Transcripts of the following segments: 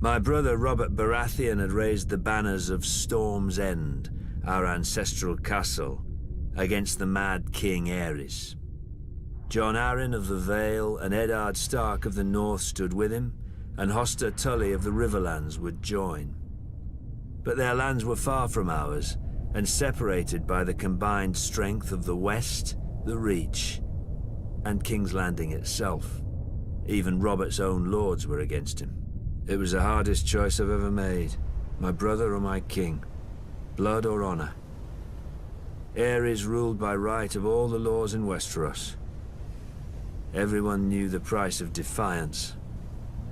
My brother Robert Baratheon had raised the banners of Storm's End, our ancestral castle, against the mad King Aerys. Jon Arryn of the Vale and Eddard Stark of the North stood with him, and Hoster Tully of the Riverlands would join. But their lands were far from ours, and separated by the combined strength of the West, the Reach, and King's Landing itself. Even Robert's own lords were against him. It was the hardest choice I've ever made. My brother or my king. Blood or honor. Aerys ruled by right of all the laws in Westeros. Everyone knew the price of defiance,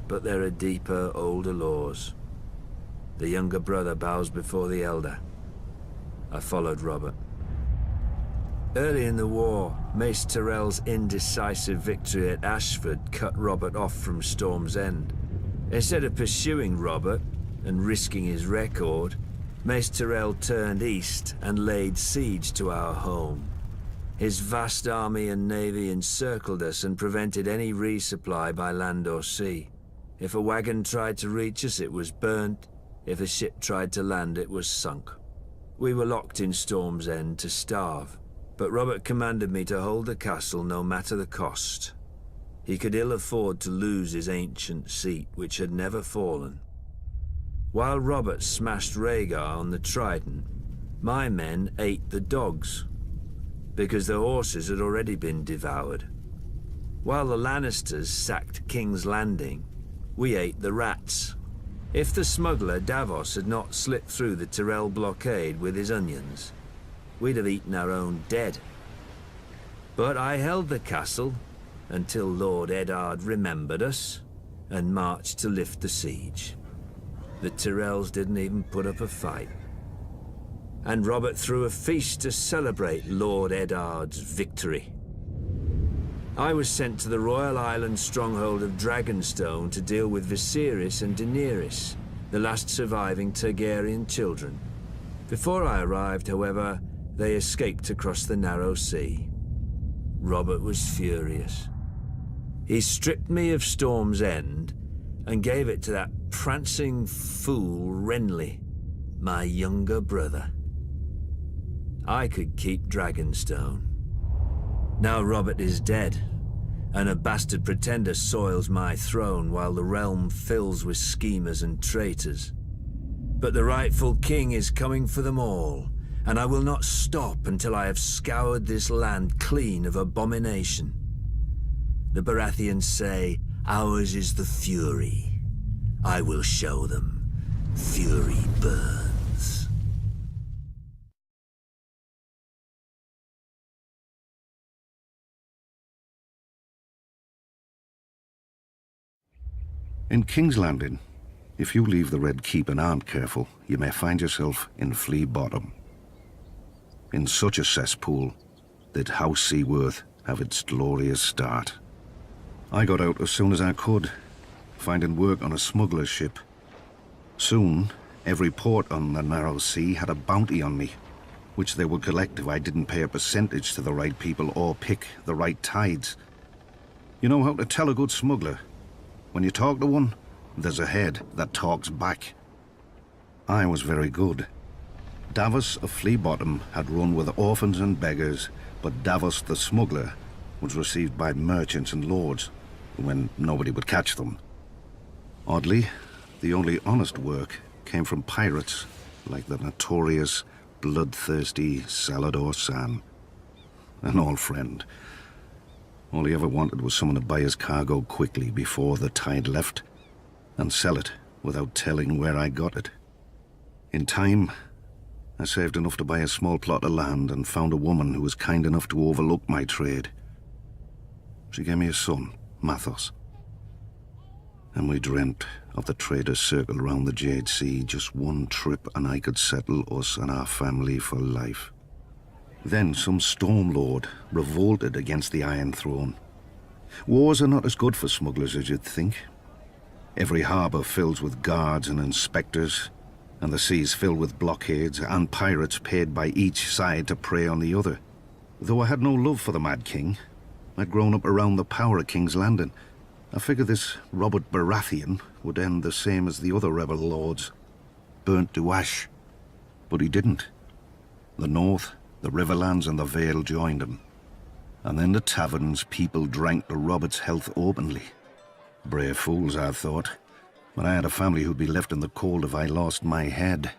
but there are deeper, older laws. The younger brother bows before the elder. I followed Robert. Early in the war, Mace Tyrell's indecisive victory at Ashford cut Robert off from Storm's End. Instead of pursuing Robert and risking his record, Mace Tyrell turned east and laid siege to our home. His vast army and navy encircled us and prevented any resupply by land or sea. If a wagon tried to reach us, it was burnt. If a ship tried to land, it was sunk. We were locked in Storm's End to starve, but Robert commanded me to hold the castle no matter the cost. He could ill afford to lose his ancient seat, which had never fallen. While Robert smashed Rhaegar on the Trident, my men ate the dogs, because the horses had already been devoured. While the Lannisters sacked King's Landing, we ate the rats. If the smuggler Davos had not slipped through the Tyrell blockade with his onions, we'd have eaten our own dead. But I held the castle until Lord Eddard remembered us and marched to lift the siege. The Tyrells didn't even put up a fight. And Robert threw a feast to celebrate Lord Eddard's victory. I was sent to the Royal Island stronghold of Dragonstone to deal with Viserys and Daenerys, the last surviving Targaryen children. Before I arrived, however, they escaped across the narrow sea. Robert was furious. He stripped me of Storm's End and gave it to that prancing fool Renly, my younger brother. I could keep Dragonstone. Now Robert is dead, and a bastard pretender soils my throne while the realm fills with schemers and traitors. But the rightful king is coming for them all, and I will not stop until I have scoured this land clean of abomination. The Baratheons say, ours is the fury. I will show them. Fury burns. In King's Landing, if you leave the Red Keep and aren't careful, you may find yourself in Flea Bottom. In such a cesspool did House Seaworth have its glorious start. I got out as soon as I could, finding work on a smuggler's ship. Soon, every port on the narrow sea had a bounty on me, which they would collect if I didn't pay a percentage to the right people or pick the right tides. You know how to tell a good smuggler? When you talk to one, there's a head that talks back. I was very good. Davos of Flea Bottom had run with orphans and beggars, but Davos the smuggler was received by merchants and lords when nobody would catch them. Oddly, the only honest work came from pirates like the notorious, bloodthirsty Salador San. An old friend. All he ever wanted was someone to buy his cargo quickly before the tide left, and sell it without telling where I got it. In time, I saved enough to buy a small plot of land and found a woman who was kind enough to overlook my trade. She gave me a son, Mathos. And we dreamt of the traders' circle around the Jade Sea, just one trip and I could settle us and our family for life. Then some Storm Lord revolted against the Iron Throne. Wars are not as good for smugglers as you'd think. Every harbour fills with guards and inspectors, and the seas filled with blockades and pirates paid by each side to prey on the other. Though I had no love for the Mad King, I'd grown up around the power of King's Landing, I figured this Robert Baratheon would end the same as the other rebel lords, burnt to ash. But he didn't. The North, the Riverlands and the Vale joined him. And in the taverns, people drank to Robert's health openly. Brave fools, I thought. But I had a family who'd be left in the cold if I lost my head.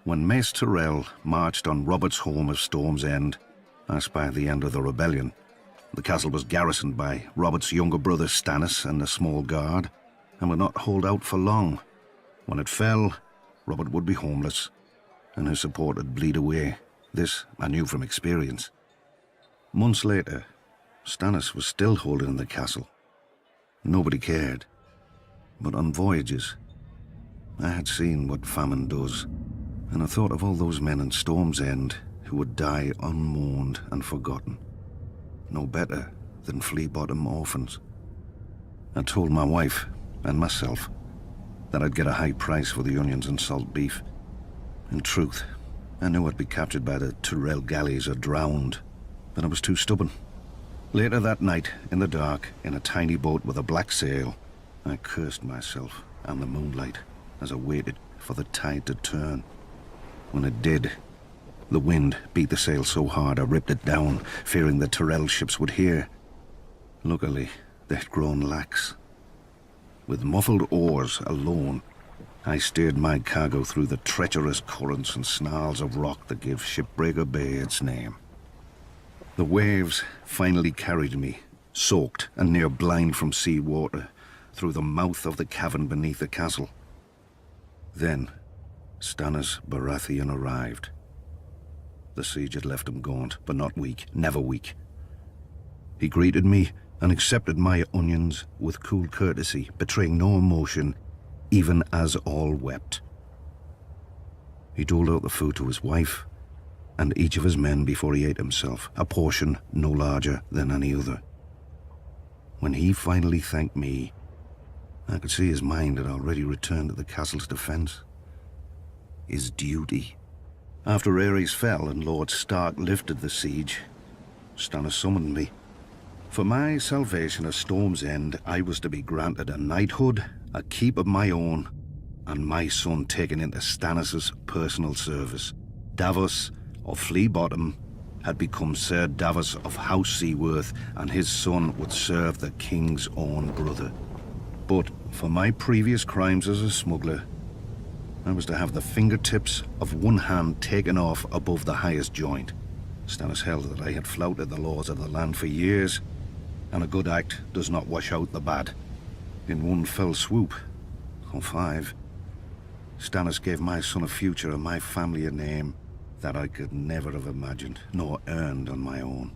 When Mace Tyrell marched on Robert's home of Storm's End, I spied the end of the rebellion. The castle was garrisoned by Robert's younger brother Stannis and a small guard, and would not hold out for long. When it fell, Robert would be homeless, and his support would bleed away. This I knew from experience. Months later, Stannis was still holding the castle. Nobody cared. But on voyages, I had seen what famine does, and I thought of all those men in Storm's End who would die unmourned and forgotten. No better than flea-bottom orphans. I told my wife and myself that I'd get a high price for the onions and salt beef. In truth, I knew I'd be captured by the Tyrell galleys or drowned, but I was too stubborn. Later that night, in the dark, in a tiny boat with a black sail, I cursed myself and the moonlight as I waited for the tide to turn. When it did, the wind beat the sail so hard I ripped it down, fearing the Tyrell ships would hear. Luckily, they'd grown lax. With muffled oars alone, I steered my cargo through the treacherous currents and snarls of rock that gave Shipbreaker Bay its name. The waves finally carried me, soaked and near blind from sea water, through the mouth of the cavern beneath the castle. Then, Stannis Baratheon arrived. The siege had left him gaunt, but not weak, never weak. He greeted me and accepted my onions with cool courtesy, betraying no emotion, even as all wept. He doled out the food to his wife and each of his men before he ate himself, a portion no larger than any other. When he finally thanked me, I could see his mind had already returned to the castle's defense. His duty. After Aerys fell and Lord Stark lifted the siege, Stannis summoned me. For my salvation at Storm's End, I was to be granted a knighthood, a keep of my own, and my son taken into Stannis' personal service. Davos of Flea Bottom had become Sir Davos of House Seaworth, and his son would serve the king's own brother. But for my previous crimes as a smuggler, I was to have the fingertips of one hand taken off above the highest joint. Stannis held that I had flouted the laws of the land for years, and a good act does not wash out the bad. In one fell swoop, or 5, Stannis gave my son a future and my family a name that I could never have imagined, nor earned on my own.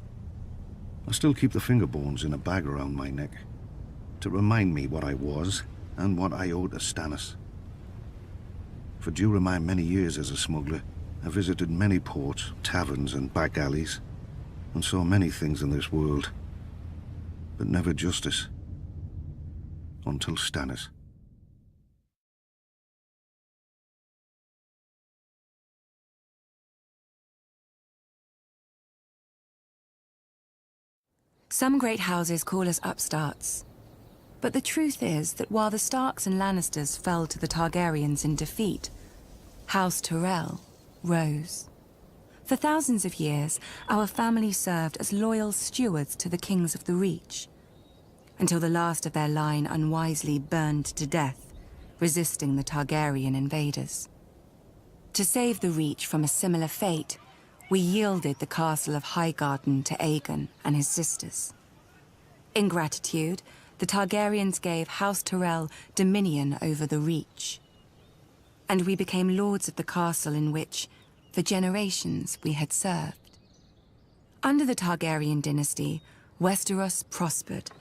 I still keep the finger bones in a bag around my neck, to remind me what I was and what I owed to Stannis. For during my many years as a smuggler, I visited many ports, taverns and back alleys, and saw many things in this world, but never justice. Until Stannis. Some great houses call us upstarts. But the truth is that while the Starks and Lannisters fell to the Targaryens in defeat, House Tyrell rose. For thousands of years, our family served as loyal stewards to the kings of the Reach, until the last of their line unwisely burned to death, resisting the Targaryen invaders. To save the Reach from a similar fate, we yielded the castle of Highgarden to Aegon and his sisters. In gratitude, the Targaryens gave House Tyrell dominion over the Reach. And we became lords of the castle in which, for generations, we had served. Under the Targaryen dynasty, Westeros prospered.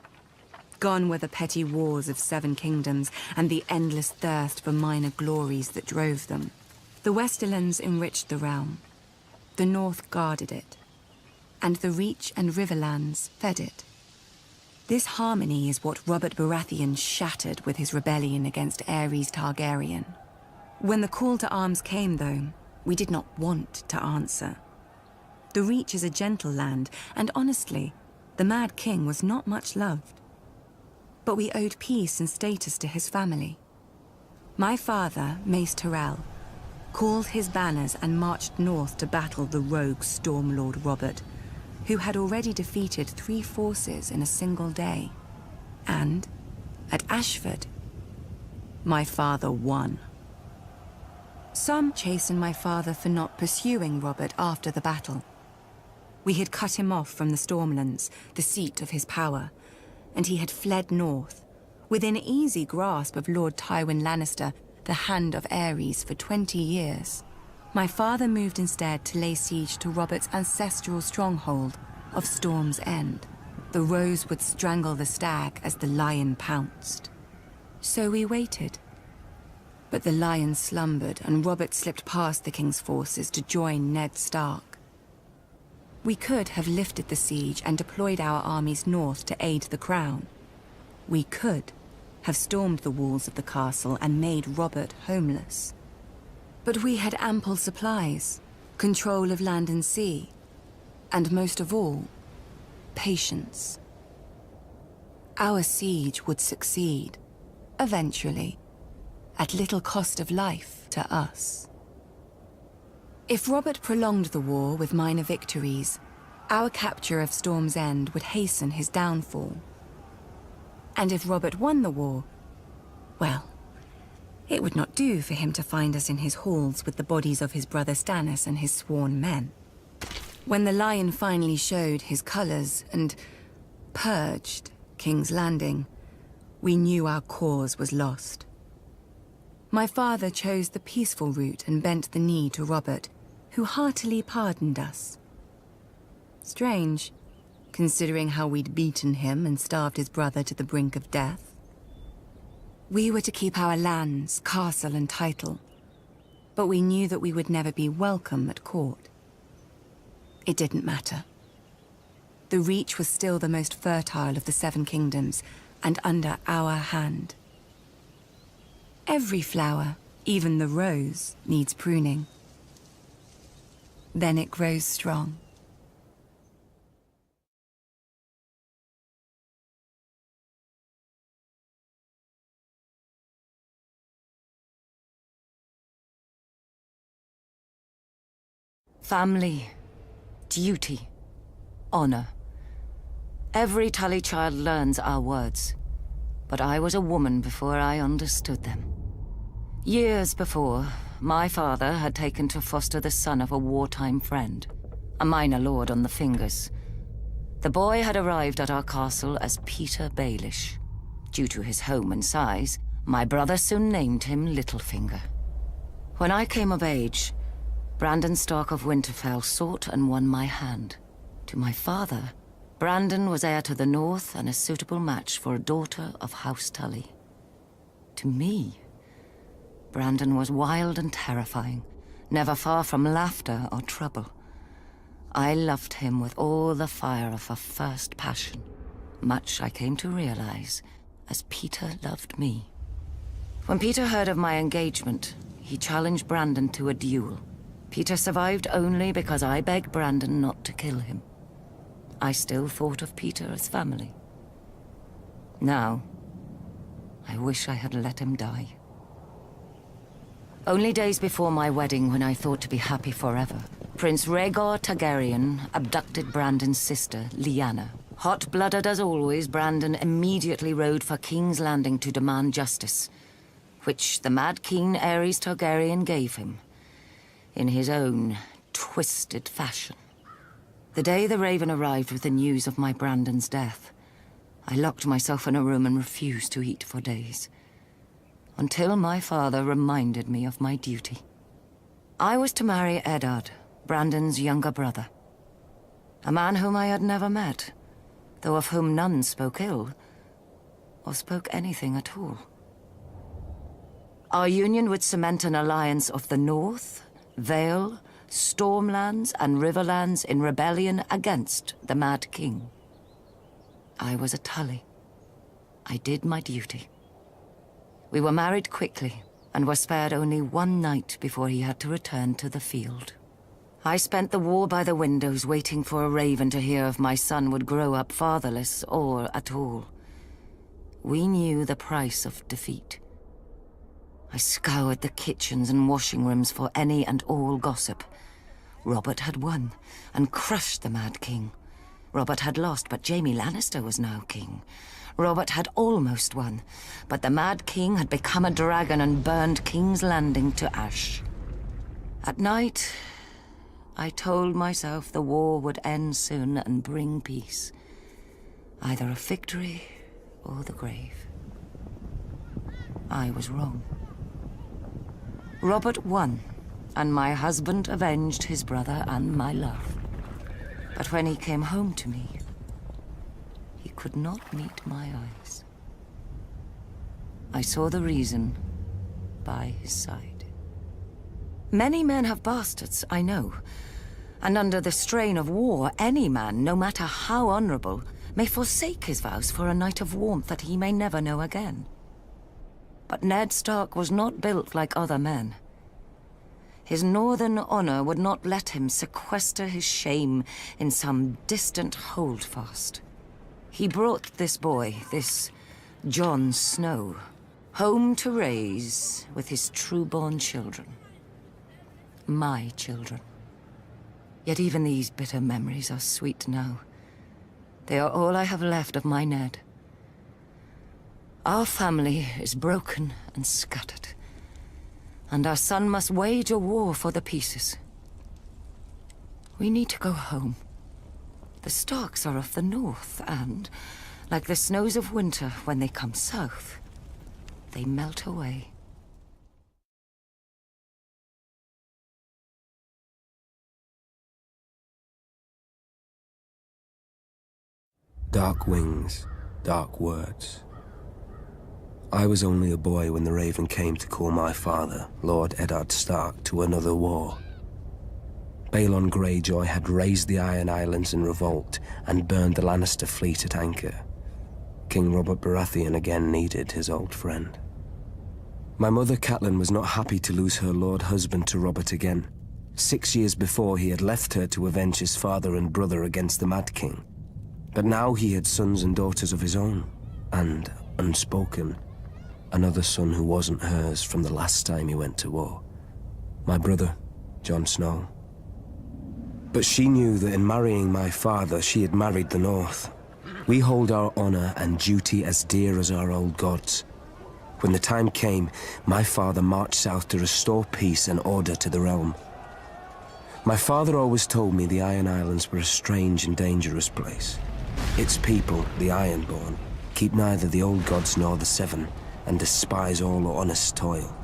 Gone were the petty wars of 7 kingdoms and the endless thirst for minor glories that drove them. The Westerlands enriched the realm. The North guarded it. And the Reach and Riverlands fed it. This harmony is what Robert Baratheon shattered with his rebellion against Aerys Targaryen. When the call to arms came, though, we did not want to answer. The Reach is a gentle land, and honestly, the Mad King was not much loved. but we owed peace and status to his family. My father, Mace Tyrell, called his banners and marched north to battle the rogue Stormlord Robert, who had already defeated 3 forces in a single day. And, at Ashford, my father won. Some chastened my father for not pursuing Robert after the battle. We had cut him off from the Stormlands, the seat of his power, and he had fled north, within easy grasp of Lord Tywin Lannister, the Hand of Ares, for 20 years. My father moved instead to lay siege to Robert's ancestral stronghold of Storm's End. The rose would strangle the stag as the lion pounced. So we waited. But the lion slumbered, and Robert slipped past the king's forces to join Ned Stark. We could have lifted the siege and deployed our armies north to aid the crown. We could have stormed the walls of the castle and made Robert homeless. But we had ample supplies, control of land and sea, and most of all, patience. Our siege would succeed, eventually, at little cost of life to us. If Robert prolonged the war with minor victories, our capture of Storm's End would hasten his downfall. And if Robert won the war, well, it would not do for him to find us in his halls with the bodies of his brother Stannis and his sworn men. When the lion finally showed his colors and purged King's Landing, we knew our cause was lost. My father chose the peaceful route and bent the knee to Robert, who heartily pardoned us. Strange, considering how we'd beaten him and starved his brother to the brink of death. We were to keep our lands, castle and title, but we knew that we would never be welcome at court. It didn't matter. The Reach was still the most fertile of the 7 kingdoms, and under our hand. Every flower, even the rose, needs pruning. Then it grows strong. Family, duty, honor. Every Tully child learns our words, but I was a woman before I understood them. Years before, my father had taken to foster the son of a wartime friend, a minor lord on the Fingers. The boy had arrived at our castle as Peter Baelish. Due to his home and size, my brother soon named him Littlefinger. When I came of age, Brandon Stark of Winterfell sought and won my hand. To my father, Brandon was heir to the north and a suitable match for a daughter of House Tully. To me, Brandon was wild and terrifying, never far from laughter or trouble. I loved him with all the fire of a first passion, much I came to realize as Peter loved me. When Peter heard of my engagement, he challenged Brandon to a duel. Peter survived only because I begged Brandon not to kill him. I still thought of Peter as family. Now, I wish I had let him die. Only days before my wedding, when I thought to be happy forever, Prince Rhaegar Targaryen abducted Brandon's sister, Lyanna. Hot-blooded as always, Brandon immediately rode for King's Landing to demand justice, which the Mad King Aerys Targaryen gave him, in his own twisted fashion. The day the Raven arrived with the news of my Brandon's death, I locked myself in a room and refused to eat for days, until my father reminded me of my duty. I was to marry Eddard, Brandon's younger brother, a man whom I had never met, though of whom none spoke ill, or spoke anything at all. Our union would cement an alliance of the North, Vale, Stormlands and Riverlands in rebellion against the Mad King. I was a Tully. I did my duty. We were married quickly, and were spared only one night before he had to return to the field. I spent the war by the windows waiting for a raven to hear if my son would grow up fatherless or at all. We knew the price of defeat. I scoured the kitchens and washing rooms for any and all gossip. Robert had won and crushed the Mad King. Robert had lost, but Jaime Lannister was now king. Robert had almost won, but the Mad King had become a dragon and burned King's Landing to ash. At night, I told myself the war would end soon and bring peace. Either a victory or the grave. I was wrong. Robert won, and my husband avenged his brother and my love. But when he came home to me, he could not meet my eyes. I saw the reason by his side. Many men have bastards, I know. And under the strain of war, any man, no matter how honorable, may forsake his vows for a night of warmth that he may never know again. But Ned Stark was not built like other men. His northern honor would not let him sequester his shame in some distant holdfast. He brought this boy, this Jon Snow, home to raise with his true-born children. My children. Yet even these bitter memories are sweet now. They are all I have left of my Ned. Our family is broken and scattered, and our son must wage a war for the pieces. We need to go home. The Starks are of the north, and, like the snows of winter when they come south, they melt away. Dark wings, dark words. I was only a boy when the Raven came to call my father, Lord Eddard Stark, to another war. Balon Greyjoy had razed the Iron Islands in revolt and burned the Lannister fleet at anchor. King Robert Baratheon again needed his old friend. My mother Catelyn was not happy to lose her lord husband to Robert again. 6 years before, he had left her to avenge his father and brother against the Mad King. But now he had sons and daughters of his own, and, unspoken, another son who wasn't hers from the last time he went to war. My brother, Jon Snow. But she knew that in marrying my father, she had married the North. We hold our honor and duty as dear as our old gods. When the time came, my father marched south to restore peace and order to the realm. My father always told me the Iron Islands were a strange and dangerous place. Its people, the Ironborn, keep neither the old gods nor the Seven, and despise all honest toil.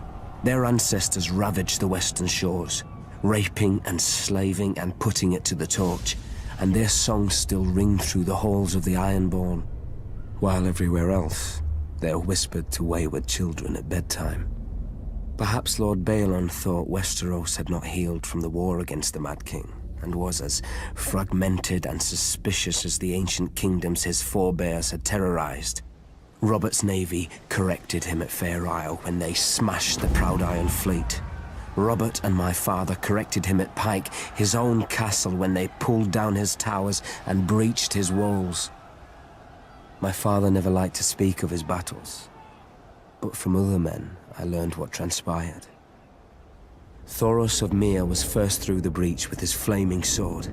Their ancestors ravaged the western shores, raping and slaving and putting it to the torch, and their songs still ring through the halls of the Ironborn, while everywhere else they're whispered to wayward children at bedtime. Perhaps Lord Balon thought Westeros had not healed from the war against the Mad King, and was as fragmented and suspicious as the ancient kingdoms his forebears had terrorized. Robert's navy corrected him at Fair Isle when they smashed the Proud Iron Fleet. Robert and my father corrected him at Pike, his own castle, when they pulled down his towers and breached his walls. My father never liked to speak of his battles, but from other men I learned what transpired. Thoros of Myr was first through the breach with his flaming sword.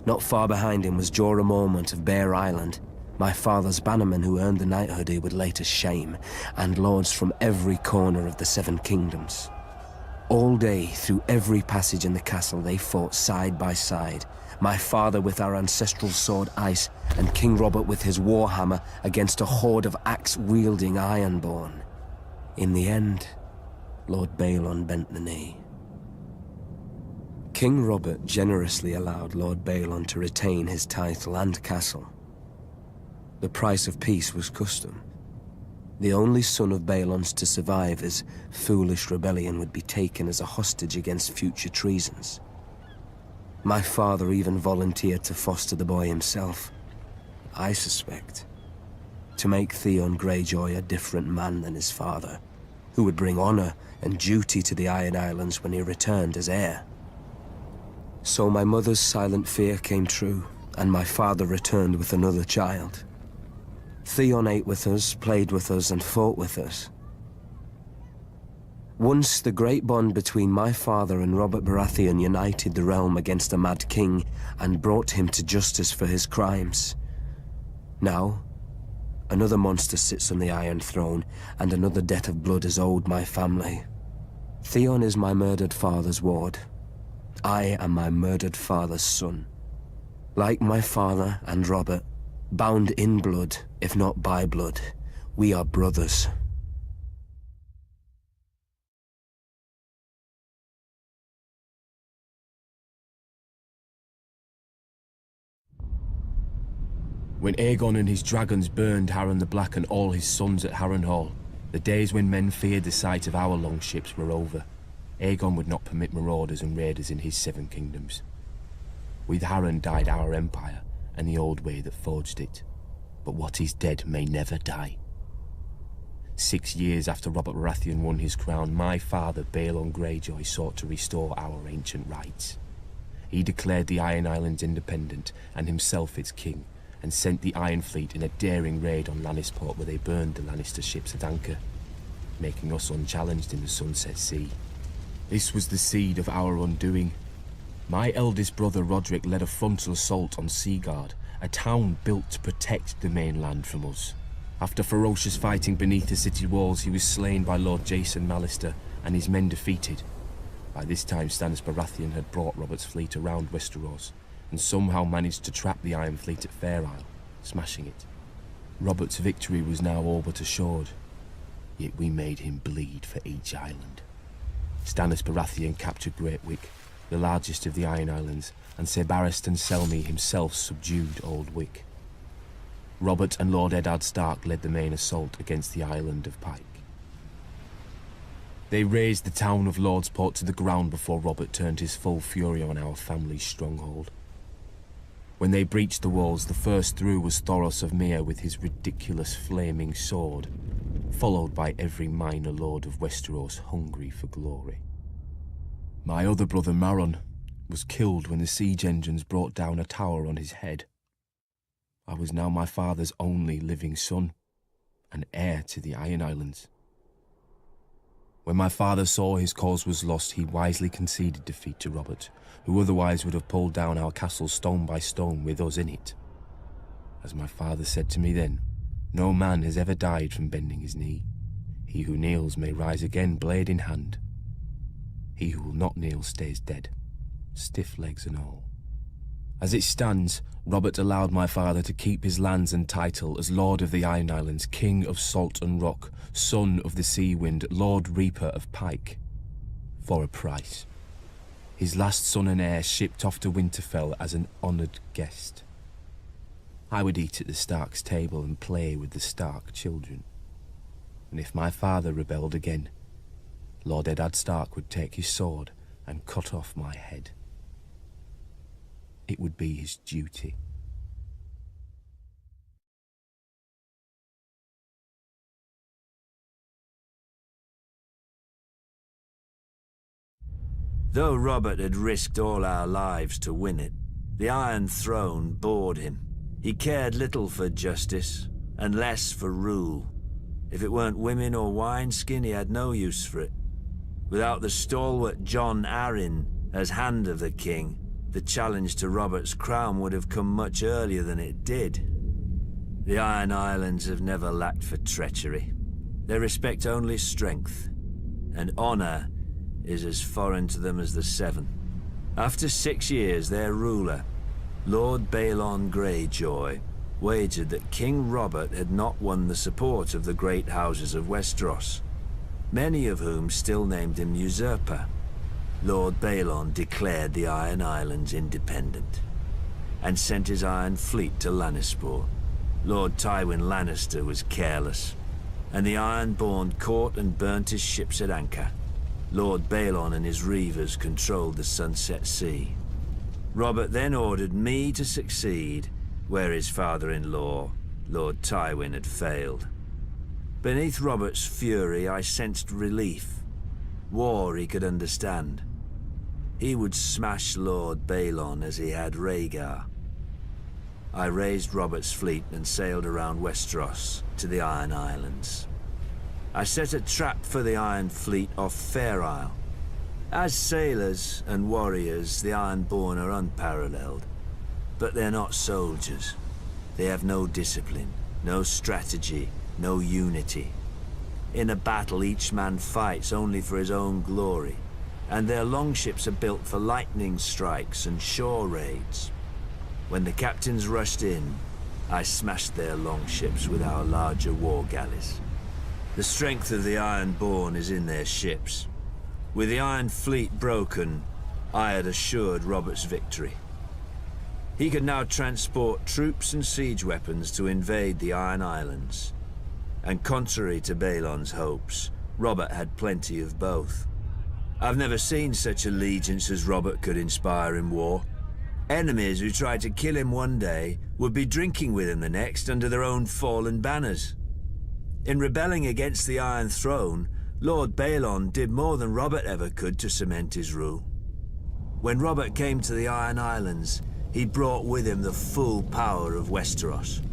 Not far behind him was Jorah Mormont of Bear Island, my father's bannerman who earned the knighthood he would later shame, and lords from every corner of the Seven Kingdoms. All day, through every passage in the castle, they fought side by side, my father with our ancestral sword Ice, and King Robert with his warhammer against a horde of axe-wielding Ironborn. In the end, Lord Balon bent the knee. King Robert generously allowed Lord Balon to retain his title and castle. The price of peace was custom. The only son of Balon's to survive his foolish rebellion would be taken as a hostage against future treasons. My father even volunteered to foster the boy himself, I suspect, to make Theon Greyjoy a different man than his father, who would bring honor and duty to the Iron Islands when he returned as heir. So my mother's silent fear came true, and my father returned with another child. Theon ate with us, played with us, and fought with us. Once the great bond between my father and Robert Baratheon united the realm against a mad king and brought him to justice for his crimes. Now, another monster sits on the Iron Throne, and another debt of blood is owed my family. Theon is my murdered father's ward. I am my murdered father's son. Like my father and Robert, bound in blood, if not by blood, we are brothers. When Aegon and his dragons burned Harren the Black and all his sons at Harrenhal, the days when men feared the sight of our longships were over. Aegon would not permit marauders and raiders in his 7 kingdoms. With Harren died our empire, and the old way that forged it. But what is dead may never die. 6 years after Robert Baratheon won his crown, my father, Balon Greyjoy, sought to restore our ancient rights. He declared the Iron Islands independent, and himself its king, and sent the Iron Fleet in a daring raid on Lannisport where they burned the Lannister ships at anchor, making us unchallenged in the Sunset Sea. This was the seed of our undoing. My eldest brother Roderick led a frontal assault on Seaguard, a town built to protect the mainland from us. After ferocious fighting beneath the city walls, he was slain by Lord Jason Mallister and his men defeated. By this time Stannis Baratheon had brought Robert's fleet around Westeros, and somehow managed to trap the Iron Fleet at Fair Isle, smashing it. Robert's victory was now all but assured, yet we made him bleed for each island. Stannis Baratheon captured Great Wick, the largest of the Iron Islands, and Ser Barristan Selmy himself subdued Old Wick. Robert and Lord Eddard Stark led the main assault against the island of Pike. They razed the town of Lordsport to the ground before Robert turned his full fury on our family's stronghold. When they breached the walls, the first through was Thoros of Myr with his ridiculous flaming sword, followed by every minor lord of Westeros hungry for glory. My other brother Maron was killed when the siege engines brought down a tower on his head. I was now my father's only living son, and heir to the Iron Islands. When my father saw his cause was lost, he wisely conceded defeat to Robert, who otherwise would have pulled down our castle stone by stone with us in it. As my father said to me then, no man has ever died from bending his knee. He who kneels may rise again, blade in hand. He who will not kneel stays dead, stiff legs and all. As it stands, Robert allowed my father to keep his lands and title as Lord of the Iron Islands, King of Salt and Rock, Son of the Sea Wind, Lord Reaper of Pike, for a price. His last son and heir shipped off to Winterfell as an honoured guest. I would eat at the Stark's table and play with the Stark children. And if my father rebelled again, Lord Eddard Stark would take his sword and cut off my head. It would be his duty. Though Robert had risked all our lives to win it, the Iron Throne bored him. He cared little for justice, and less for rule. If it weren't women or wineskin, he had no use for it. Without the stalwart Jon Arryn as Hand of the King, the challenge to Robert's crown would have come much earlier than it did. The Iron Islands have never lacked for treachery. They respect only strength, and honor is as foreign to them as the Seven. After 6 years, their ruler, Lord Balon Greyjoy, wagered that King Robert had not won the support of the great houses of Westeros, many of whom still named him usurper. Lord Balon declared the Iron Islands independent, and sent his Iron Fleet to Lannisport. Lord Tywin Lannister was careless, and the Ironborn caught and burnt his ships at anchor. Lord Balon and his reavers controlled the Sunset Sea. Robert then ordered me to succeed where his father-in-law, Lord Tywin, had failed. Beneath Robert's fury, I sensed relief. War he could understand. He would smash Lord Balon as he had Rhaegar. I raised Robert's fleet and sailed around Westeros to the Iron Islands. I set a trap for the Iron Fleet off Fair Isle. As sailors and warriors, the Ironborn are unparalleled. But they're not soldiers. They have no discipline, no strategy, no unity. In a battle, each man fights only for his own glory, and their longships are built for lightning strikes and shore raids. When the captains rushed in, I smashed their longships with our larger war galleys. The strength of the Ironborn is in their ships. With the Iron Fleet broken, I had assured Robert's victory. He could now transport troops and siege weapons to invade the Iron Islands. And contrary to Balon's hopes, Robert had plenty of both. I've never seen such allegiance as Robert could inspire in war. Enemies who tried to kill him one day would be drinking with him the next under their own fallen banners. In rebelling against the Iron Throne, Lord Balon did more than Robert ever could to cement his rule. When Robert came to the Iron Islands, he brought with him the full power of Westeros.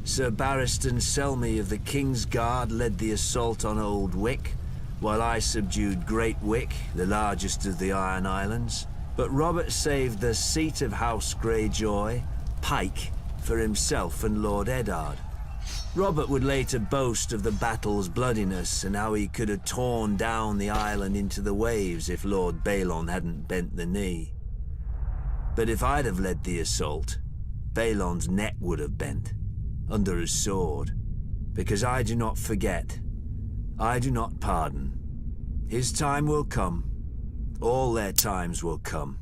Sir Barristan Selmy of the King's Guard led the assault on Old Wick, while I subdued Great Wick, the largest of the Iron Islands. But Robert saved the seat of House Greyjoy, Pike, for himself and Lord Eddard. Robert would later boast of the battle's bloodiness and how he could have torn down the island into the waves if Lord Balon hadn't bent the knee. But if I'd have led the assault, Balon's neck would have bent, under his sword, because I do not forget, I do not pardon. His time will come. All their times will come.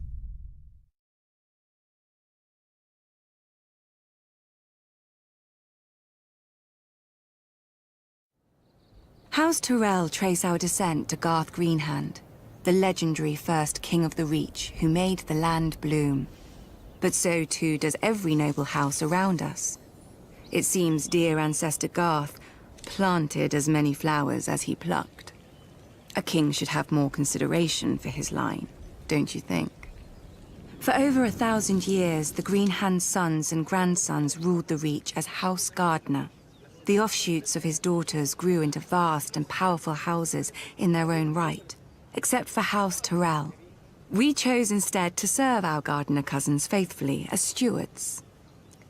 House Tyrell trace our descent to Garth Greenhand, the legendary first king of the Reach who made the land bloom. But so too does every noble house around us. It seems dear ancestor Garth planted as many flowers as he plucked. A king should have more consideration for his line, don't you think? For over 1,000 years, the Greenhand sons and grandsons ruled the Reach as House Gardener. The offshoots of his daughters grew into vast and powerful houses in their own right, except for House Tyrell. We chose instead to serve our Gardener cousins faithfully as stewards,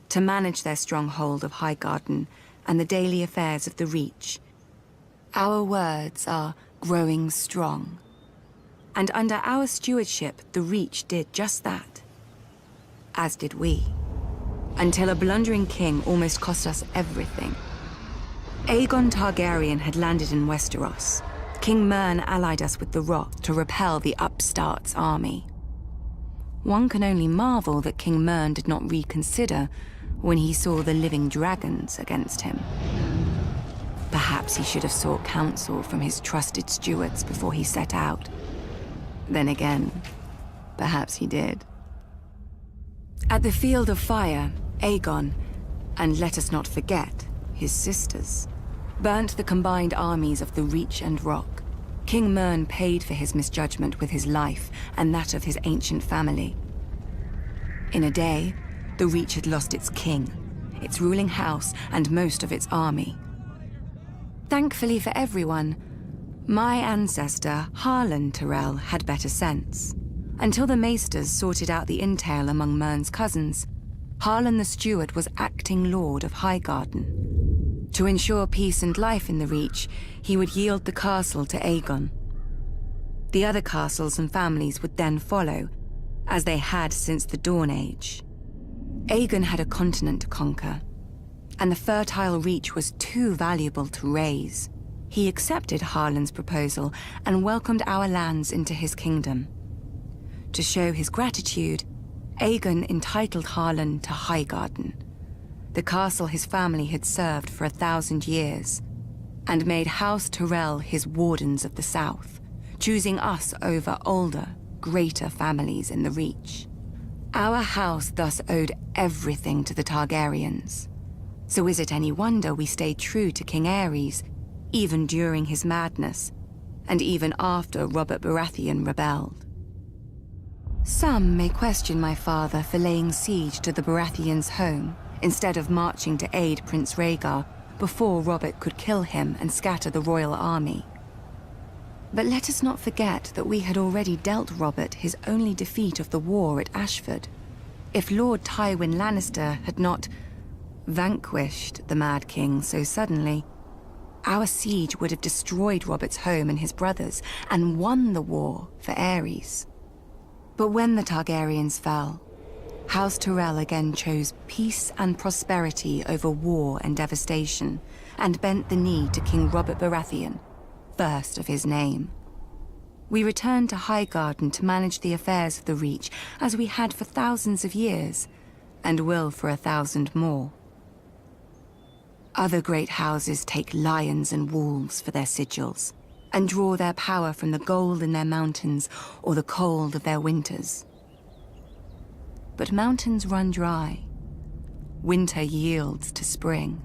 to manage their stronghold of Highgarden and the daily affairs of the Reach. Our words are growing strong. And under our stewardship, the Reach did just that. As did we. Until a blundering king almost cost us everything. Aegon Targaryen had landed in Westeros. King Mern allied us with the Rock to repel the upstart's army. One can only marvel that King Mern did not reconsider when he saw the living dragons against him. Perhaps he should have sought counsel from his trusted stewards before he set out. Then again, perhaps he did. At the Field of Fire, Aegon, and let us not forget, his sisters, burnt the combined armies of the Reach and Rock. King Mern paid for his misjudgment with his life and that of his ancient family. In a day, the Reach had lost its king, its ruling house, and most of its army. Thankfully for everyone, my ancestor, Harlan Tyrell, had better sense. Until the Maesters sorted out the entail among Mern's cousins, Harlan the Steward was acting Lord of Highgarden. To ensure peace and life in the Reach, he would yield the castle to Aegon. The other castles and families would then follow, as they had since the Dawn Age. Aegon had a continent to conquer, and the fertile Reach was too valuable to raise. He accepted Harlan's proposal and welcomed our lands into his kingdom. To show his gratitude, Aegon entitled Harlan to Highgarden, the castle his family had served for 1,000 years, and made House Tyrell his wardens of the south, choosing us over older, greater families in the Reach. Our house thus owed everything to the Targaryens. So is it any wonder we stayed true to King Aerys, even during his madness, and even after Robert Baratheon rebelled? Some may question my father for laying siege to the Baratheons' home, instead of marching to aid Prince Rhaegar before Robert could kill him and scatter the royal army. But let us not forget that we had already dealt Robert his only defeat of the war at Ashford. If Lord Tywin Lannister had not vanquished the Mad King so suddenly, our siege would have destroyed Robert's home and his brothers, and won the war for Aerys. But when the Targaryens fell, House Tyrell again chose peace and prosperity over war and devastation, and bent the knee to King Robert Baratheon, first of his name. We returned to Highgarden to manage the affairs of the Reach, as we had for thousands of years, and will for 1,000 more. Other great houses take lions and wolves for their sigils, and draw their power from the gold in their mountains or the cold of their winters. But mountains run dry, winter yields to spring,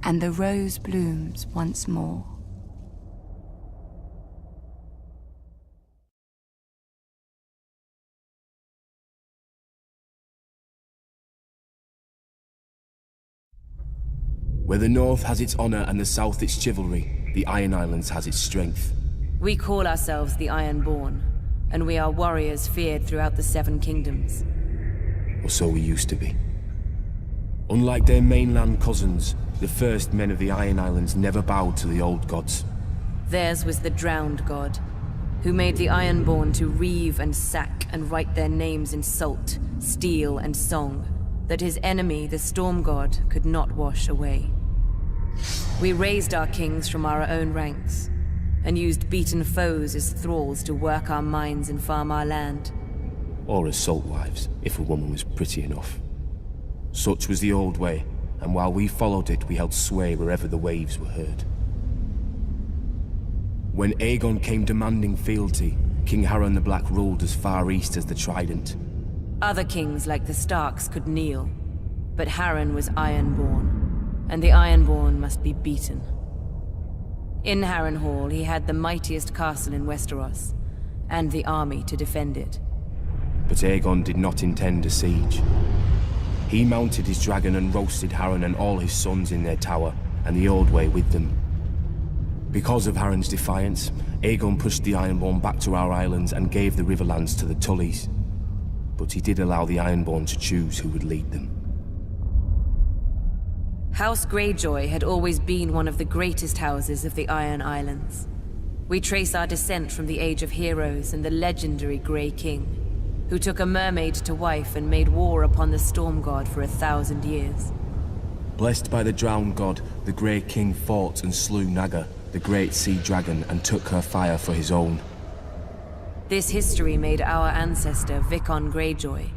and the rose blooms once more. Where the North has its honor and the South its chivalry, the Iron Islands has its strength. We call ourselves the Ironborn, and we are warriors feared throughout the Seven Kingdoms. Or so we used to be. Unlike their mainland cousins, the first men of the Iron Islands never bowed to the old gods. Theirs was the drowned god, who made the Ironborn to reave and sack and write their names in salt, steel, and song, that his enemy, the Storm God, could not wash away. We raised our kings from our own ranks, and used beaten foes as thralls to work our mines and farm our land. Or as salt wives, if a woman was pretty enough. Such was the old way, and while we followed it, we held sway wherever the waves were heard. When Aegon came demanding fealty, King Harren the Black ruled as far east as the Trident. Other kings like the Starks could kneel, but Harren was Ironborn, and the Ironborn must be beaten. In Harrenhal, he had the mightiest castle in Westeros, and the army to defend it. But Aegon did not intend a siege. He mounted his dragon and roasted Harren and all his sons in their tower, and the Old Way with them. Because of Harren's defiance, Aegon pushed the Ironborn back to our islands and gave the Riverlands to the Tullys. But he did allow the Ironborn to choose who would lead them. House Greyjoy had always been one of the greatest houses of the Iron Islands. We trace our descent from the Age of Heroes and the legendary Grey King, who took a mermaid to wife and made war upon the Storm God for 1,000 years. Blessed by the Drowned God, the Grey King fought and slew Naga, the great sea dragon, and took her fire for his own. This history made our ancestor Vicon Greyjoy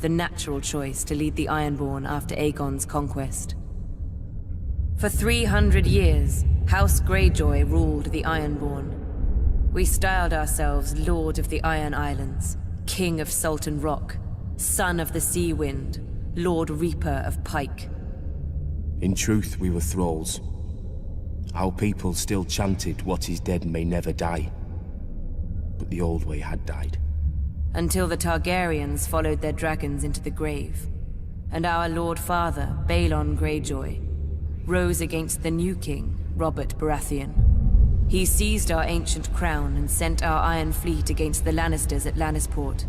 the natural choice to lead the Ironborn after Aegon's conquest. For 300 years, House Greyjoy ruled the Ironborn. We styled ourselves Lord of the Iron Islands, King of Salt and Rock, Son of the Sea Wind, Lord Reaper of Pike. In truth, we were thralls. Our people still chanted, "What is dead may never die." But the Old Way had died. Until the Targaryens followed their dragons into the grave, and our Lord Father, Balon Greyjoy, rose against the new king, Robert Baratheon. He seized our ancient crown and sent our Iron Fleet against the Lannisters at Lannisport,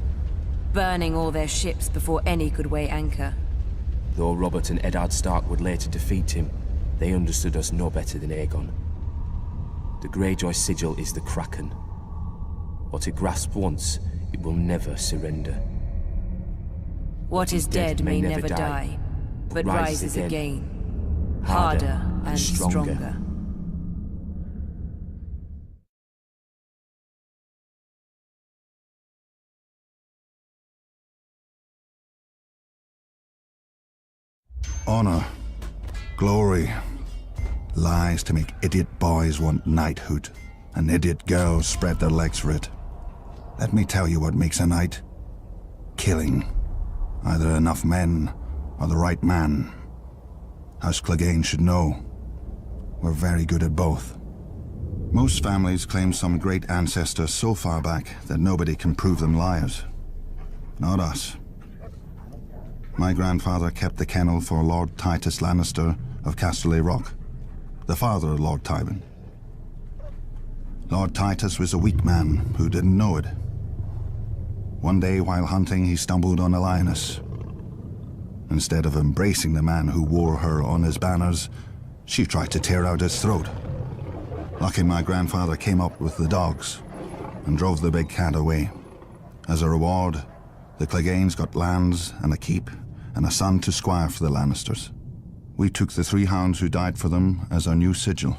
burning all their ships before any could weigh anchor. Though Robert and Eddard Stark would later defeat him, they understood us no better than Aegon. The Greyjoy sigil is the Kraken. What it grasped once, it will never surrender. What is dead may never die, but rises again, harder and stronger. Honor, glory, lies to make idiot boys want knighthood, and idiot girls spread their legs for it. Let me tell you what makes a knight. Killing. Either enough men, or the right man. House Clegane should know. We're very good at both. Most families claim some great ancestor so far back that nobody can prove them liars. Not us. My grandfather kept the kennel for Lord Titus Lannister of Casterly Rock, the father of Lord Tywin. Lord Titus was a weak man who didn't know it. One day while hunting, he stumbled on a lioness. Instead of embracing the man who wore her on his banners, she tried to tear out his throat. Lucky my grandfather came up with the dogs and drove the big cat away. As a reward, the Cleganes got lands and a keep and a son to squire for the Lannisters. We took the 3 hounds who died for them as our new sigil.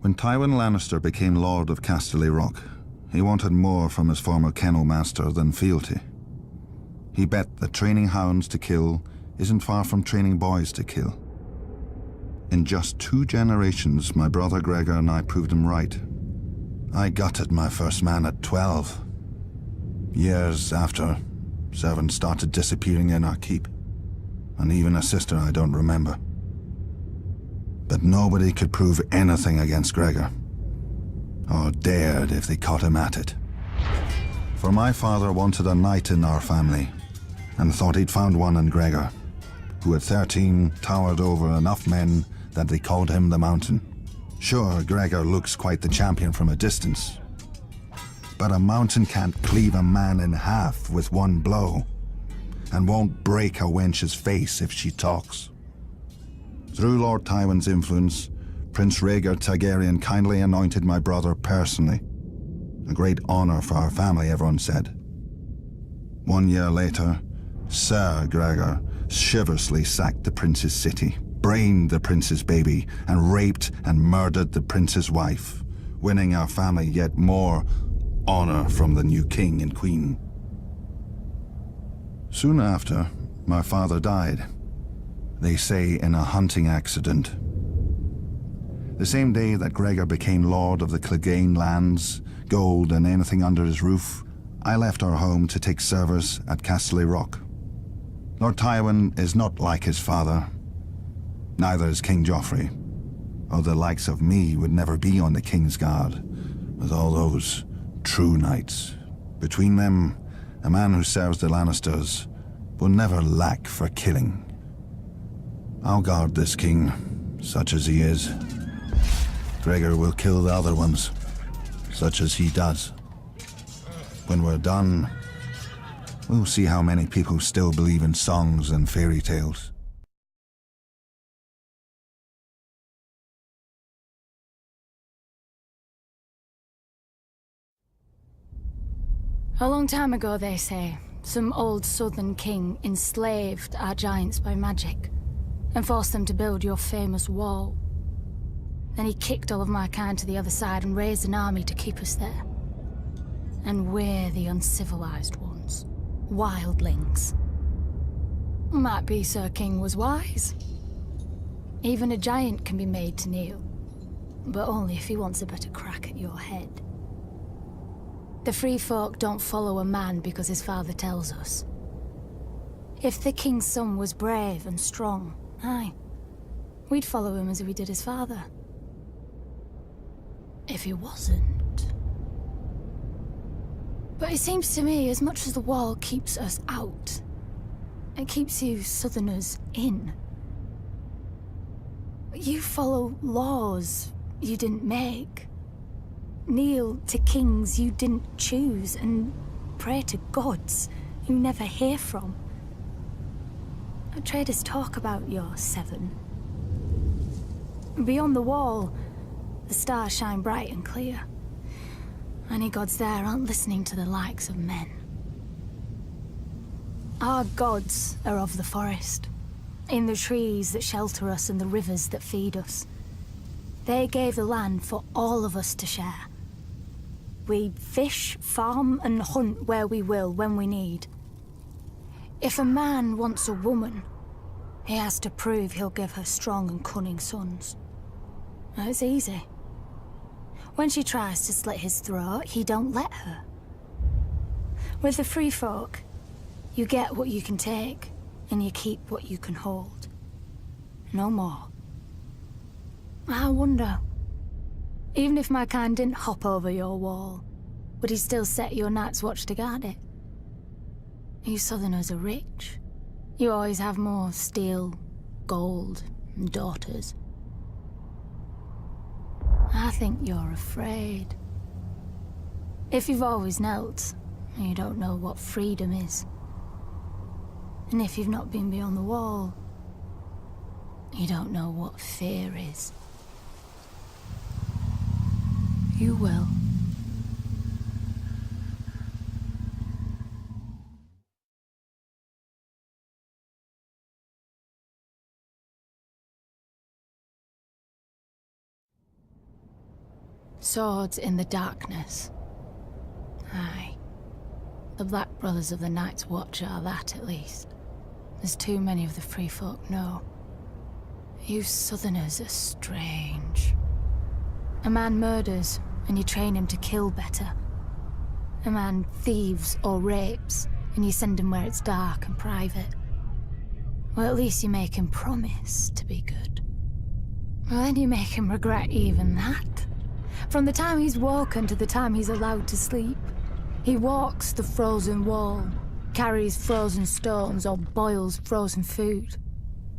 When Tywin Lannister became Lord of Casterly Rock, he wanted more from his former kennel master than fealty. He bet that training hounds to kill isn't far from training boys to kill. In just 2 generations, my brother Gregor and I proved him right. I gutted my first man at 12. Years after, servants started disappearing in our keep, and even a sister I don't remember. But nobody could prove anything against Gregor, or dared if they caught him at it. For my father wanted a knight in our family, and thought he'd found one in Gregor, who at 13 towered over enough men that they called him the Mountain. Sure, Gregor looks quite the champion from a distance, but a mountain can't cleave a man in half with one blow, and won't break a wench's face if she talks. Through Lord Tywin's influence, Prince Rhaegar Targaryen kindly anointed my brother personally. A great honor for our family, everyone said. 1 year later, Sir Gregor chivalrously sacked the prince's city, brained the prince's baby, and raped and murdered the prince's wife, winning our family yet more honor from the new king and queen. Soon after, my father died. They say in a hunting accident. The same day that Gregor became lord of the Clegane lands, gold and anything under his roof, I left our home to take service at Casterly Rock. Lord Tywin is not like his father. Neither is King Joffrey, or the likes of me would never be on the King's Guard, with all those true knights. Between them, a man who serves the Lannisters will never lack for killing. I'll guard this king, such as he is. Gregor will kill the other ones, such as he does. When we're done, we'll see how many people still believe in songs and fairy tales. A long time ago, they say, some old southern king enslaved our giants by magic and forced them to build your famous wall. Then he kicked all of my kind to the other side and raised an army to keep us there. And we're the uncivilized ones. Wildlings. Might be Sir King was wise. Even a giant can be made to kneel, but only if he wants a better crack at your head. The free folk don't follow a man because his father tells us. If the king's son was brave and strong, aye, we'd follow him as we did his father. If he wasn't... But it seems to me, as much as the wall keeps us out, it keeps you southerners in. You follow laws you didn't make. Kneel to kings you didn't choose, and pray to gods you never hear from. Traders talk about your 7. Beyond the wall, the stars shine bright and clear. Any gods there aren't listening to the likes of men. Our gods are of the forest, in the trees that shelter us and the rivers that feed us. They gave the land for all of us to share. We fish, farm, and hunt where we will, when we need. If a man wants a woman, he has to prove he'll give her strong and cunning sons. It's easy. When she tries to slit his throat, he don't let her. With the free folk, you get what you can take, and you keep what you can hold. No more. I wonder, Even if my kind didn't hop over your wall, would he still set your Night's Watch to guard it? You Southerners are rich. You always have more steel, gold, and daughters. I think you're afraid. If you've always knelt, you don't know what freedom is. And if you've not been beyond the wall, you don't know what fear is. You will. Swords in the darkness. Aye. The Black Brothers of the Night's Watch are that, at least. As too many of the free folk know. You Southerners are strange. A man murders, and you train him to kill better. A man thieves or rapes, and you send him where it's dark and private. Well, at least you make him promise to be good. Well, then you make him regret even that. From the time he's woken to the time he's allowed to sleep, he walks the frozen wall, carries frozen stones or boils frozen food.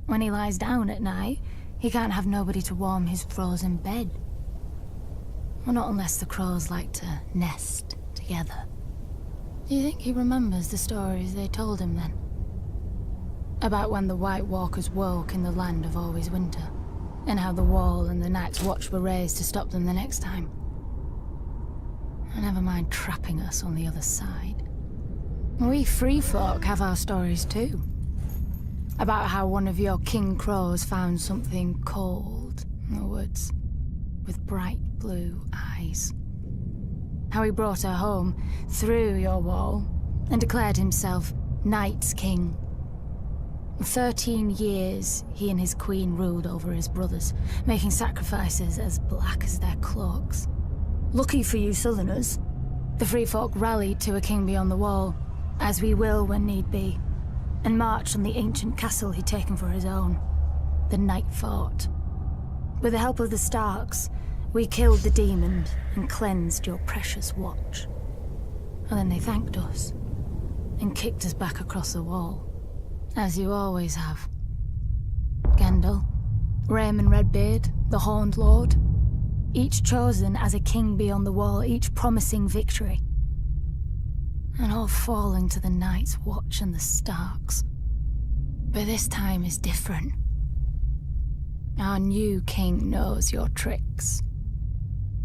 When he lies down at night, he can't have nobody to warm his frozen bed. Well, not unless the crows like to nest together. Do you think he remembers the stories they told him then? About when the White Walkers woke in the land of always winter, and how the wall and the Night's Watch were raised to stop them the next time. Never mind trapping us on the other side. We free folk have our stories too. About how one of your king crows found something cold in the woods, with bright blue eyes. How he brought her home through your wall and declared himself Night's King. 13 years he and his queen ruled over his brothers, making sacrifices as black as their cloaks. Lucky for you Southerners, the free folk rallied to a king beyond the wall, as we will when need be, and marched on the ancient castle he'd taken for his own, the Night Fort. With the help of the Starks, we killed the demon and cleansed your precious watch. And then they thanked us, and kicked us back across the wall, as you always have. Gendel, Raymond Redbeard, the Horned Lord, each chosen as a king beyond the wall, each promising victory. And all falling to the Night's Watch and the Starks. But this time is different. Our new king knows your tricks.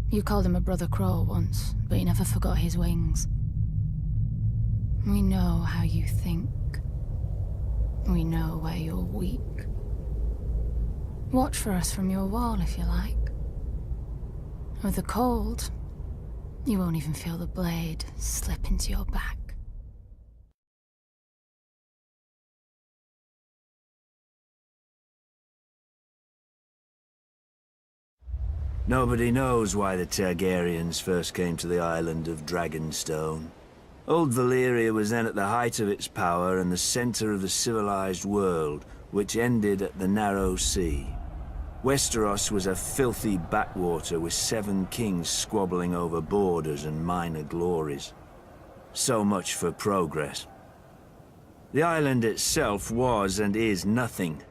You called him a brother crow once, but you never forgot his wings. We know how you think. We know where you're weak. Watch for us from your wall if you like. With the cold, you won't even feel the blade slip into your back. Nobody knows why the Targaryens first came to the island of Dragonstone. Old Valyria was then at the height of its power and the center of the civilized world, which ended at the Narrow Sea. Westeros was a filthy backwater with 7 kings squabbling over borders and minor glories. So much for progress. The island itself was and is nothing.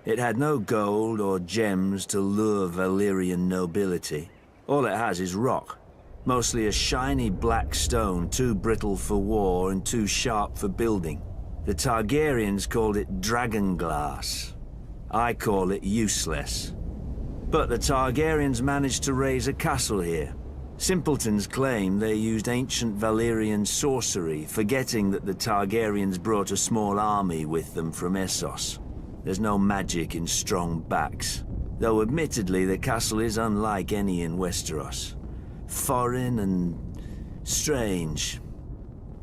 It had no gold or gems to lure Valyrian nobility. All it has is rock. Mostly a shiny black stone, too brittle for war and too sharp for building. The Targaryens called it dragon glass. I call it useless. But the Targaryens managed to raise a castle here. Simpletons claim they used ancient Valyrian sorcery, forgetting that the Targaryens brought a small army with them from Essos. There's no magic in strong backs, though admittedly the castle is unlike any in Westeros. Foreign and strange.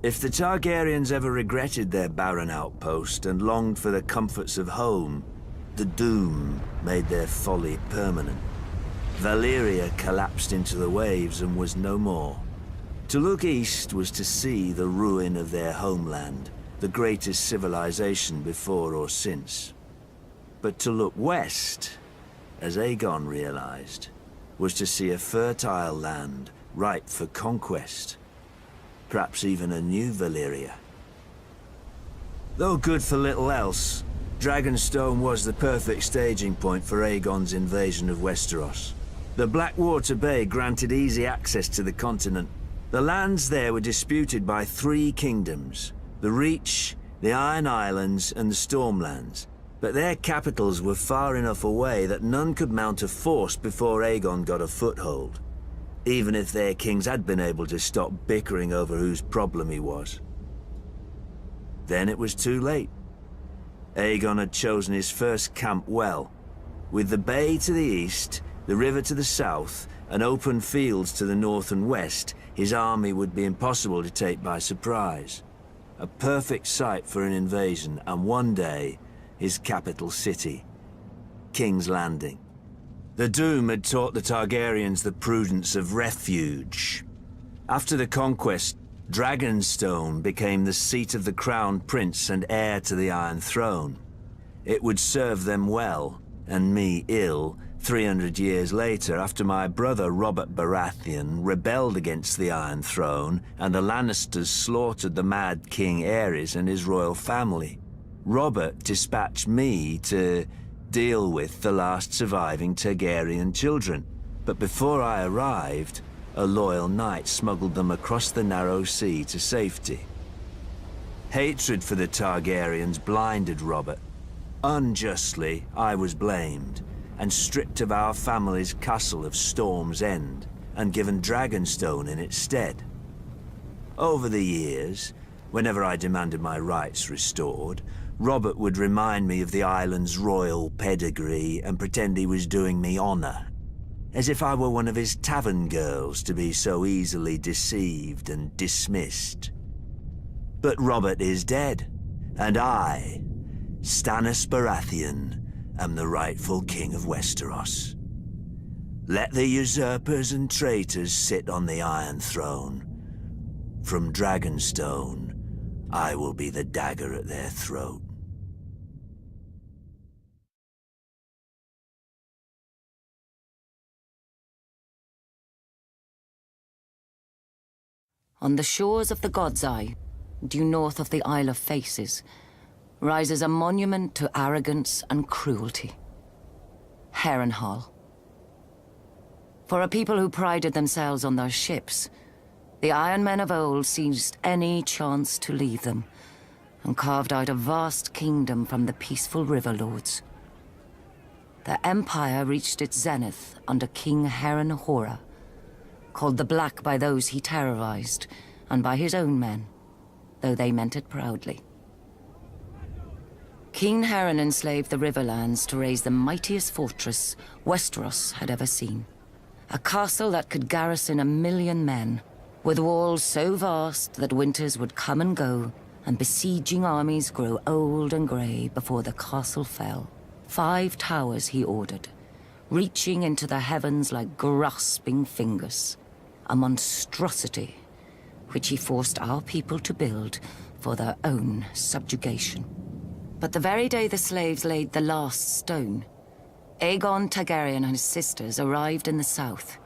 If the Targaryens ever regretted their barren outpost and longed for the comforts of home, the doom made their folly permanent. Valyria collapsed into the waves and was no more. To look east was to see the ruin of their homeland, the greatest civilization before or since. But to look west, as Aegon realized, was to see a fertile land ripe for conquest. Perhaps even a new Valyria. Though good for little else, Dragonstone was the perfect staging point for Aegon's invasion of Westeros. The Blackwater Bay granted easy access to the continent. The lands there were disputed by 3 kingdoms: the Reach, the Iron Islands, and the Stormlands. But their capitals were far enough away that none could mount a force before Aegon got a foothold, even if their kings had been able to stop bickering over whose problem he was. Then it was too late. Aegon had chosen his first camp well, with the bay to the east, the river to the south, and open fields to the north and west. His army would be impossible to take by surprise. A perfect site for an invasion, and one day, his capital city, King's Landing. The Doom had taught the Targaryens the prudence of refuge. After the conquest, Dragonstone became the seat of the crowned prince and heir to the Iron Throne. It would serve them well, and me ill, 300 years later, after my brother Robert Baratheon rebelled against the Iron Throne and the Lannisters slaughtered the Mad King Aerys and his royal family. Robert dispatched me to deal with the last surviving Targaryen children, but before I arrived, a loyal knight smuggled them across the narrow sea to safety. Hatred for the Targaryens blinded Robert. Unjustly, I was blamed, and stripped of our family's castle of Storm's End, and given Dragonstone in its stead. Over the years, whenever I demanded my rights restored, Robert would remind me of the island's royal pedigree and pretend he was doing me honor, as if I were one of his tavern girls to be so easily deceived and dismissed. But Robert is dead, and I, Stannis Baratheon, am the rightful king of Westeros. Let the usurpers and traitors sit on the Iron Throne. From Dragonstone, I will be the dagger at their throat. On the shores of the God's Eye, due north of the Isle of Faces, rises a monument to arrogance and cruelty. Harrenhal. For a people who prided themselves on their ships, the Iron Men of old seized any chance to leave them, and carved out a vast kingdom from the peaceful river lords. The empire reached its zenith under King Harrenhal, called the Black by those he terrorized, and by his own men, though they meant it proudly. King Harren enslaved the Riverlands to raise the mightiest fortress Westeros had ever seen. A castle that could garrison 1 million men, with walls so vast that winters would come and go, and besieging armies grow old and grey before the castle fell. 5 towers he ordered, reaching into the heavens like grasping fingers. A monstrosity which he forced our people to build for their own subjugation. But the very day the slaves laid the last stone, Aegon Targaryen and his sisters arrived in the south.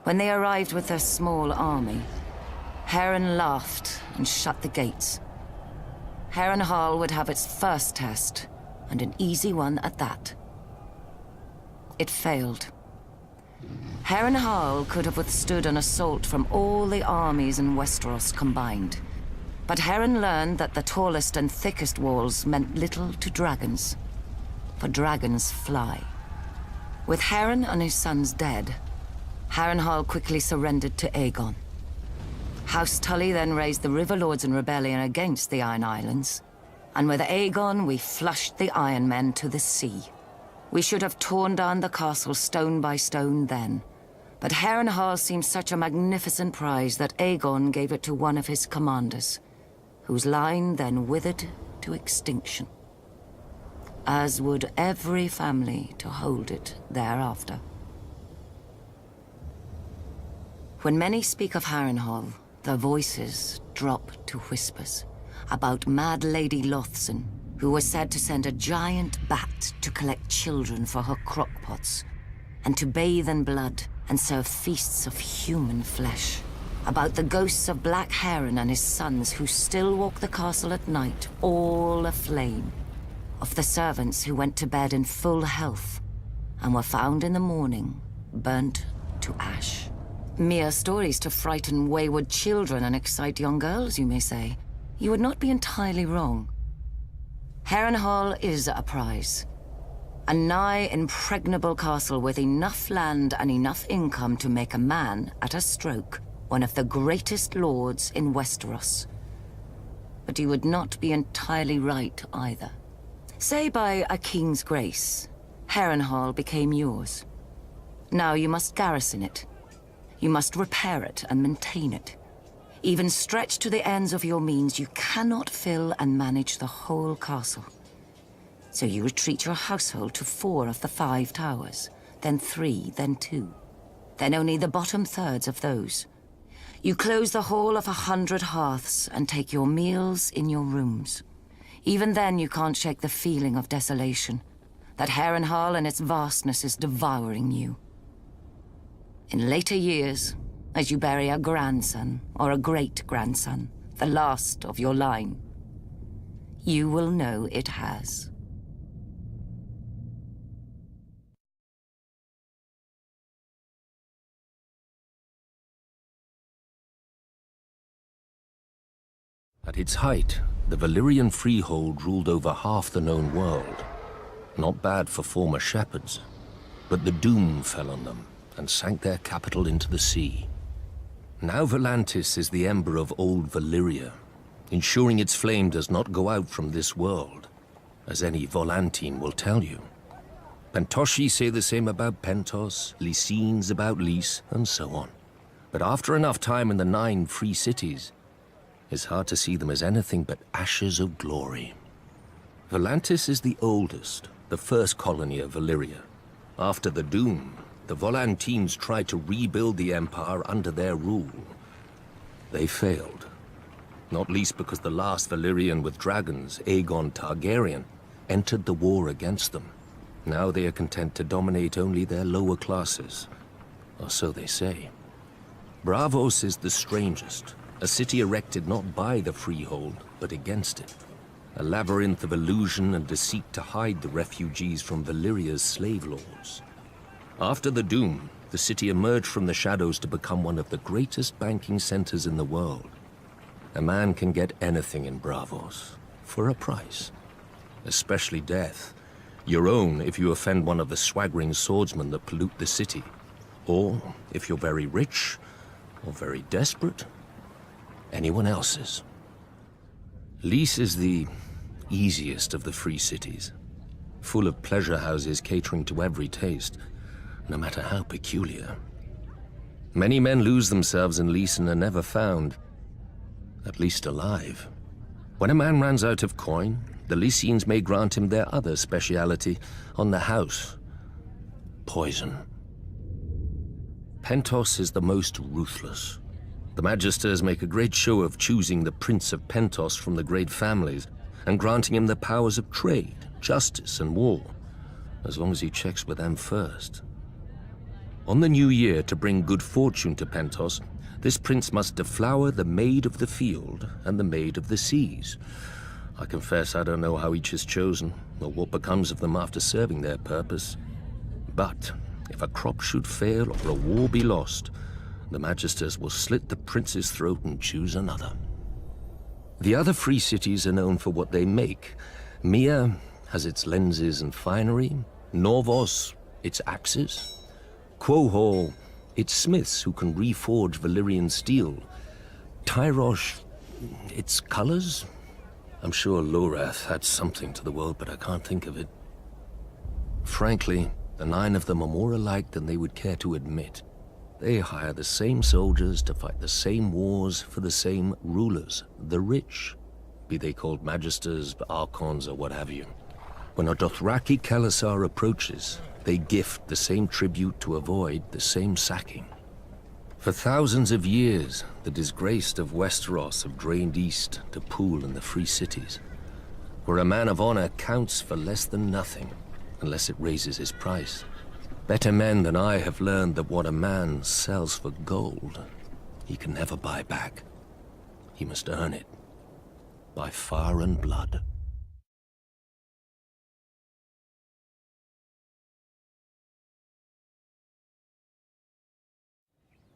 When they arrived with their small army, Harren laughed and shut the gates. Harrenhal would have its first test, and an easy one at that. It failed. Harrenhal could have withstood an assault from all the armies in Westeros combined. But Harren learned that the tallest and thickest walls meant little to dragons, for dragons fly. With Harren and his sons dead, Harrenhal quickly surrendered to Aegon. House Tully then raised the River Lords in rebellion against the Iron Islands, and with Aegon we flushed the Iron Men to the sea. We should have torn down the castle stone by stone then, but Harrenhal seemed such a magnificent prize that Aegon gave it to one of his commanders, whose line then withered to extinction, as would every family to hold it thereafter. When many speak of Harrenhal, their voices drop to whispers about Mad Lady Lothson, who was said to send a giant bat to collect children for her crockpots, and to bathe in blood and serve feasts of human flesh. About the ghosts of Black Heron and his sons who still walk the castle at night, all aflame. Of the servants who went to bed in full health and were found in the morning, burnt to ash. Mere stories to frighten wayward children and excite young girls, you may say. You would not be entirely wrong. Harrenhal is a prize. A nigh impregnable castle with enough land and enough income to make a man, at a stroke, one of the greatest lords in Westeros. But you would not be entirely right either. Say by a king's grace, Harrenhal became yours. Now you must garrison it. You must repair it and maintain it. Even stretched to the ends of your means, you cannot fill and manage the whole castle. So you retreat your household to 4 of the 5 towers, then 3, then 2, then only the bottom thirds of those. You close the whole of 100 hearths and take your meals in your rooms. Even then you can't shake the feeling of desolation, that Harrenhal and its vastness is devouring you. In later years, as you bury a grandson or a great-grandson, the last of your line, you will know it has. At its height, the Valyrian freehold ruled over half the known world. Not bad for former shepherds, but the doom fell on them and sank their capital into the sea. Now Volantis is the ember of old Valyria, ensuring its flame does not go out from this world, as any Volantine will tell you. Pentoshi say the same about Pentos, Lycines about Lys, and so on. But after enough time in the 9 free cities, it's hard to see them as anything but ashes of glory. Volantis is the oldest, the first colony of Valyria. After the Doom, the Volantines tried to rebuild the Empire under their rule. They failed, not least because the last Valyrian with dragons, Aegon Targaryen, entered the war against them. Now they are content to dominate only their lower classes, or so they say. Braavos is the strangest. A city erected not by the freehold, but against it. A labyrinth of illusion and deceit to hide the refugees from Valyria's slave lords. After the Doom, the city emerged from the shadows to become one of the greatest banking centers in the world. A man can get anything in Braavos, for a price. Especially death. Your own if you offend one of the swaggering swordsmen that pollute the city. Or, if you're very rich, or very desperate, anyone else's. Lys is the easiest of the free cities, full of pleasure houses catering to every taste, no matter how peculiar. Many men lose themselves in Lys and are never found, at least alive. When a man runs out of coin, the Lycines may grant him their other speciality on the house: poison. Pentos is the most ruthless. The Magisters make a great show of choosing the Prince of Pentos from the great families and granting him the powers of trade, justice, and war, as long as he checks with them first. On the new year, to bring good fortune to Pentos, this prince must deflower the Maid of the Field and the Maid of the Seas. I confess I don't know how each is chosen, or what becomes of them after serving their purpose. But if a crop should fail or a war be lost, the Magisters will slit the prince's throat and choose another. The other free cities are known for what they make. Mia has its lenses and finery, Norvos its axes, Quohor its smiths who can reforge Valyrian steel, Tyrosh its colors. I'm sure Lorath had something to the world, but I can't think of it. Frankly, the 9 of them are more alike than they would care to admit. They hire the same soldiers to fight the same wars for the same rulers, the rich, be they called Magisters, Archons, or what have you. When a Dothraki Khalasar approaches, they gift the same tribute to avoid the same sacking. For thousands of years, the disgraced of Westeros have drained east to pool in the free cities, where a man of honor counts for less than nothing, unless it raises his price. Better men than I have learned that what a man sells for gold, he can never buy back. He must earn it. By fire and blood.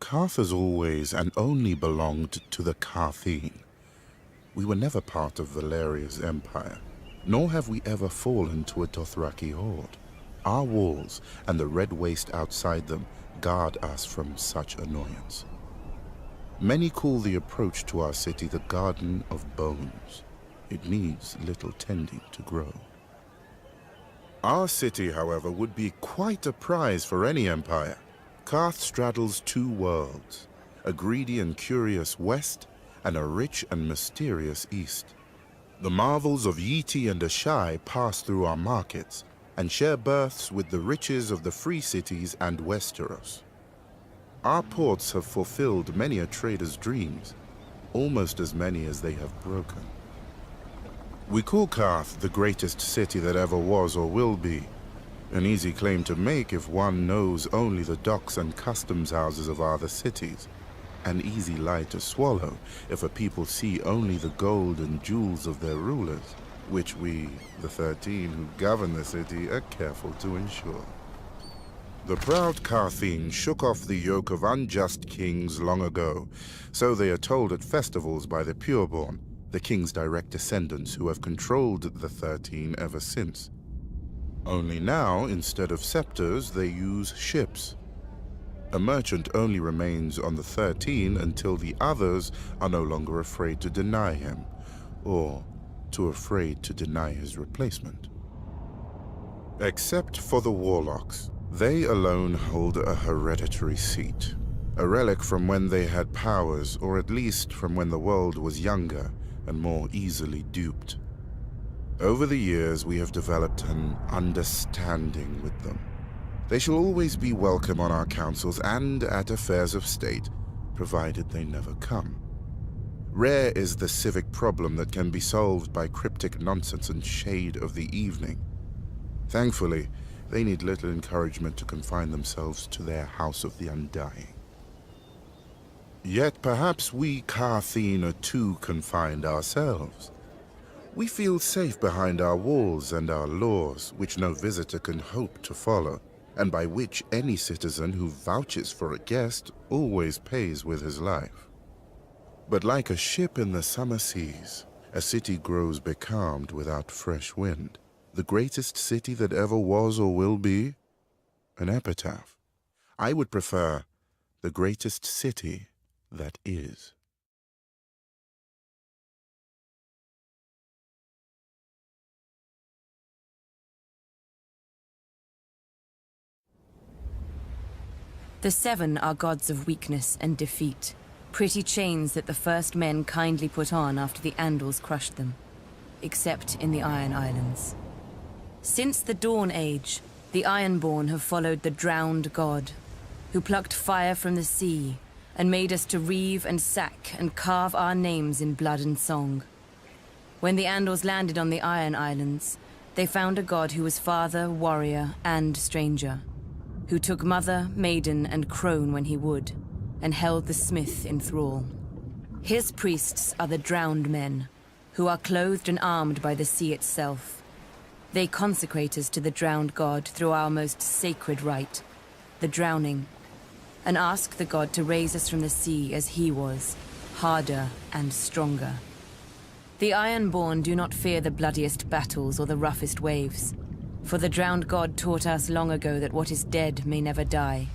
Karth has always and only belonged to the Karthine. We were never part of Valeria's empire, nor have we ever fallen to a Dothraki horde. Our walls and the red waste outside them guard us from such annoyance. Many call the approach to our city the Garden of Bones. It needs little tending to grow. Our city, however, would be quite a prize for any empire. Karth straddles two worlds, a greedy and curious west, and a rich and mysterious east. The marvels of Yeti and Ashai pass through our markets, and share berths with the riches of the free cities and Westeros. Our ports have fulfilled many a trader's dreams, almost as many as they have broken. We call Karth the greatest city that ever was or will be. An easy claim to make if one knows only the docks and customs houses of other cities. An easy lie to swallow if a people see only the gold and jewels of their rulers, which we, the 13 who govern the city, are careful to ensure. The proud Karthine shook off the yoke of unjust kings long ago, so they are told at festivals by the pureborn, the king's direct descendants who have controlled the 13 ever since. Only now, instead of scepters, they use ships. A merchant only remains on the 13 until the others are no longer afraid to deny him, or too afraid to deny his replacement. Except for the warlocks, they alone hold a hereditary seat, a relic from when they had powers, or at least from when the world was younger and more easily duped. Over the years, we have developed an understanding with them. They shall always be welcome on our councils and at affairs of state, provided they never come. Rare is the civic problem that can be solved by cryptic nonsense and shade of the evening. Thankfully, they need little encouragement to confine themselves to their House of the Undying. Yet perhaps we Karthine are too confined ourselves. We feel safe behind our walls and our laws, which no visitor can hope to follow, and by which any citizen who vouches for a guest always pays with his life. But like a ship in the summer seas, a city grows becalmed without fresh wind. The greatest city that ever was or will be? An epitaph. I would prefer the greatest city that is. The Seven are gods of weakness and defeat, pretty chains that the first men kindly put on after the Andals crushed them, except in the Iron Islands. Since the Dawn Age, the Ironborn have followed the drowned god, who plucked fire from the sea and made us to reave and sack and carve our names in blood and song. When the Andals landed on the Iron Islands, they found a god who was father, warrior, and stranger, who took mother, maiden, and crone when he would, and held the smith in thrall. His priests are the drowned men, who are clothed and armed by the sea itself. They consecrate us to the drowned god through our most sacred rite, the drowning, and ask the god to raise us from the sea as he was, harder and stronger. The Ironborn do not fear the bloodiest battles or the roughest waves, for the drowned god taught us long ago that what is dead may never die.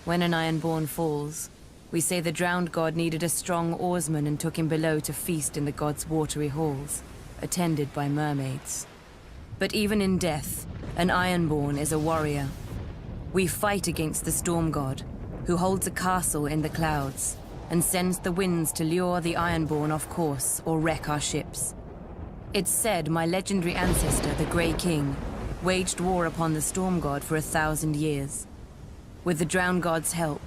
When an Ironborn falls, we say the drowned god needed a strong oarsman and took him below to feast in the god's watery halls, attended by mermaids. But even in death, an Ironborn is a warrior. We fight against the storm god, who holds a castle in the clouds, and sends the winds to lure the Ironborn off course or wreck our ships. It's said my legendary ancestor, the Grey King, waged war upon the storm god for 1,000 years. With the drowned god's help,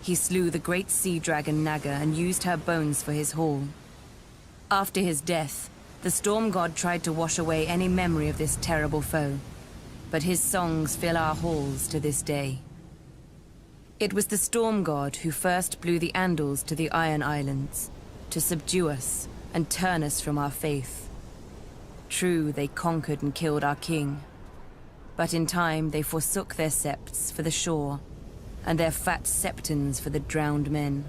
he slew the great sea dragon Naga and used her bones for his haul. After his death, the storm god tried to wash away any memory of this terrible foe. but his songs fill our halls to this day. It was the storm god who first blew the Andals to the Iron Islands, to subdue us and turn us from our faith. True, they conquered and killed our king, but in time they forsook their septs for the shore, and their fat septons for the drowned men.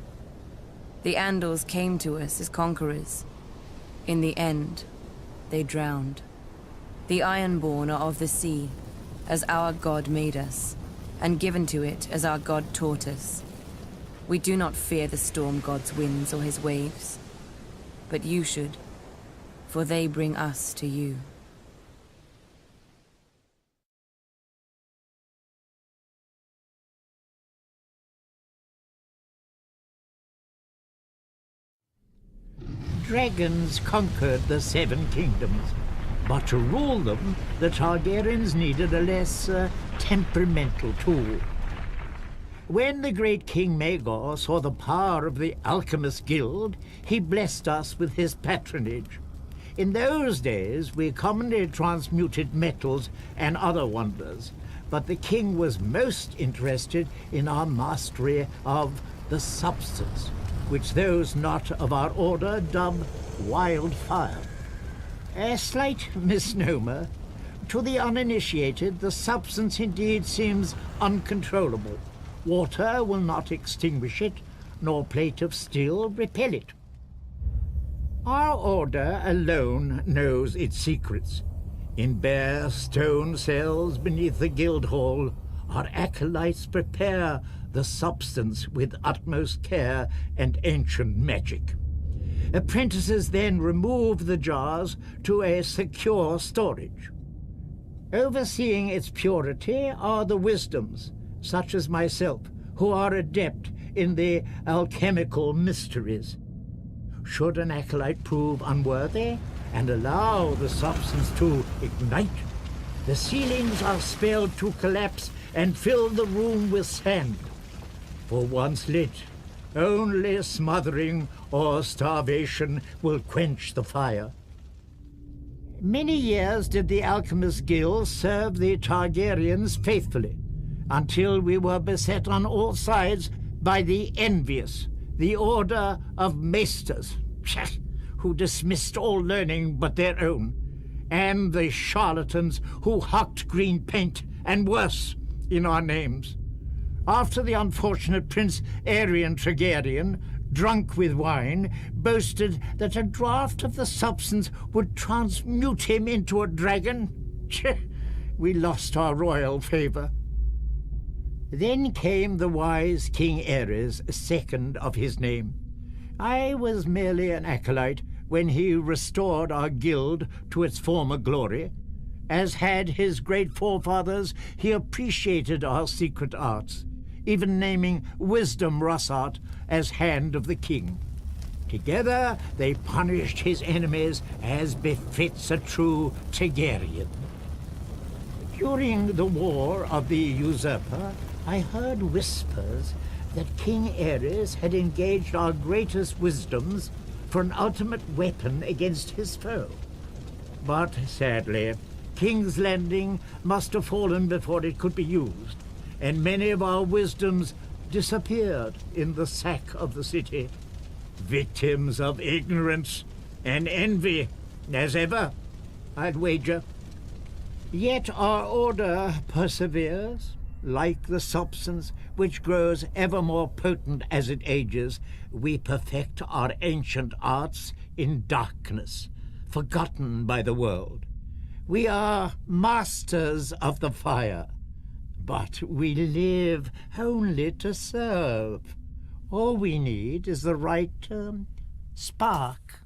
The Andals came to us as conquerors. In the end, they drowned. The Ironborn are of the sea, as our god made us, and given to it as our god taught us. We do not fear the storm god's winds or his waves, but you should, for they bring us to you. Dragons conquered the Seven Kingdoms, but to rule them, the Targaryens needed a less temperamental tool. When the great King Maegor saw the power of the Alchemist Guild, he blessed us with his patronage. In those days, we commonly transmuted metals and other wonders, but the king was most interested in our mastery of the substance, which those not of our order dub wildfire. A slight misnomer. To the uninitiated, the substance indeed seems uncontrollable. Water will not extinguish it, nor plate of steel repel it. Our order alone knows its secrets. In bare stone cells beneath the guild hall, our acolytes prepare the substance with utmost care and ancient magic. Apprentices then remove the jars to a secure storage. Overseeing its purity are the wisdoms, such as myself, who are adept in the alchemical mysteries. Should an acolyte prove unworthy and allow the substance to ignite, the ceilings are spelled to collapse and fill the room with sand. For once lit, only smothering or starvation will quench the fire. Many years did the Alchemist Guild serve the Targaryens faithfully, until we were beset on all sides by the envious, the Order of Maesters, who dismissed all learning but their own, and the charlatans who hucked green paint and worse in our names. After the unfortunate Prince Aerion Targaryen, drunk with wine, boasted that a draught of the substance would transmute him into a dragon, we lost our royal favor. Then came the wise King Aerys, second of his name. I was merely an acolyte when he restored our guild to its former glory. As had his great forefathers, he appreciated our secret arts, even naming Wisdom Rossart as Hand of the King. Together they punished his enemies as befits a true Targaryen. During the War of the Usurper, I heard whispers that King Aerys had engaged our greatest wisdoms for an ultimate weapon against his foe. But sadly, King's Landing must have fallen before it could be used, and many of our wisdoms disappeared in the sack of the city, victims of ignorance and envy, as ever, I'd wager. Yet our order perseveres. Like the substance, which grows ever more potent as it ages, we perfect our ancient arts in darkness, forgotten by the world. We are masters of the fire, but we live only to serve. All we need is the right spark.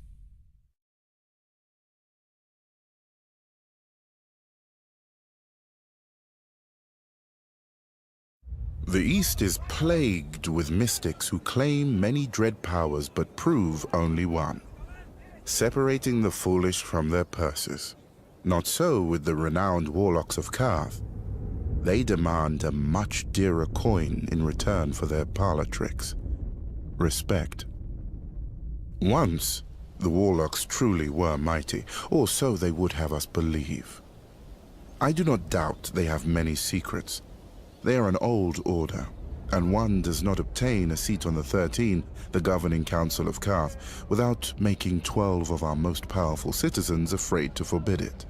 The East is plagued with mystics who claim many dread powers but prove only one, separating the foolish from their purses. Not so with the renowned warlocks of Karth. They demand a much dearer coin in return for their parlor tricks: respect. Once, the warlocks truly were mighty, or so they would have us believe. I do not doubt they have many secrets. They are an old order, and one does not obtain a seat on the 13, the governing council of Karth, without making 12 of our most powerful citizens afraid to forbid it.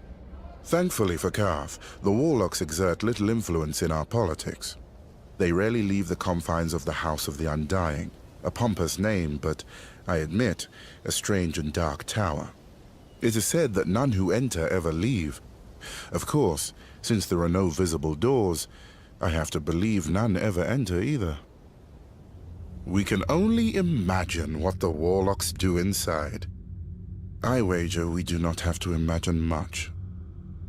Thankfully for Karth, the warlocks exert little influence in our politics. They rarely leave the confines of the House of the Undying, a pompous name, but, I admit, a strange and dark tower. It is said that none who enter ever leave. Of course, since there are no visible doors, I have to believe none ever enter either. We can only imagine what the warlocks do inside. I wager we do not have to imagine much.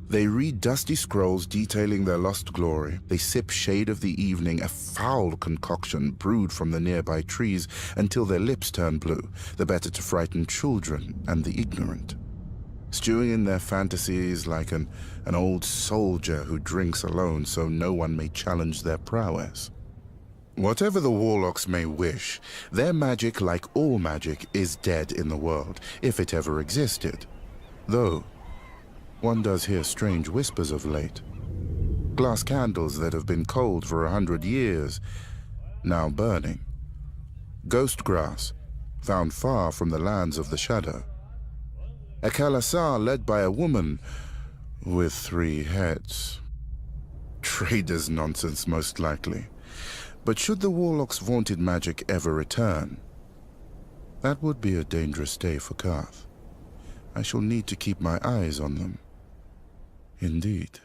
They read dusty scrolls detailing their lost glory. They sip shade of the evening, a foul concoction brewed from the nearby trees, until their lips turn blue, the better to frighten children and the ignorant. Stewing in their fantasies like an old soldier who drinks alone so no one may challenge their prowess. Whatever the warlocks may wish, their magic, like all magic, is dead in the world, if it ever existed. Though, one does hear strange whispers of late. Glass candles that have been cold for 100 years, now burning. Ghost grass, found far from the lands of the shadow. A Khalasar led by a woman with 3 heads. Traders' nonsense, most likely. But should the warlock's vaunted magic ever return, that would be a dangerous day for Karth. I shall need to keep my eyes on them. Indeed.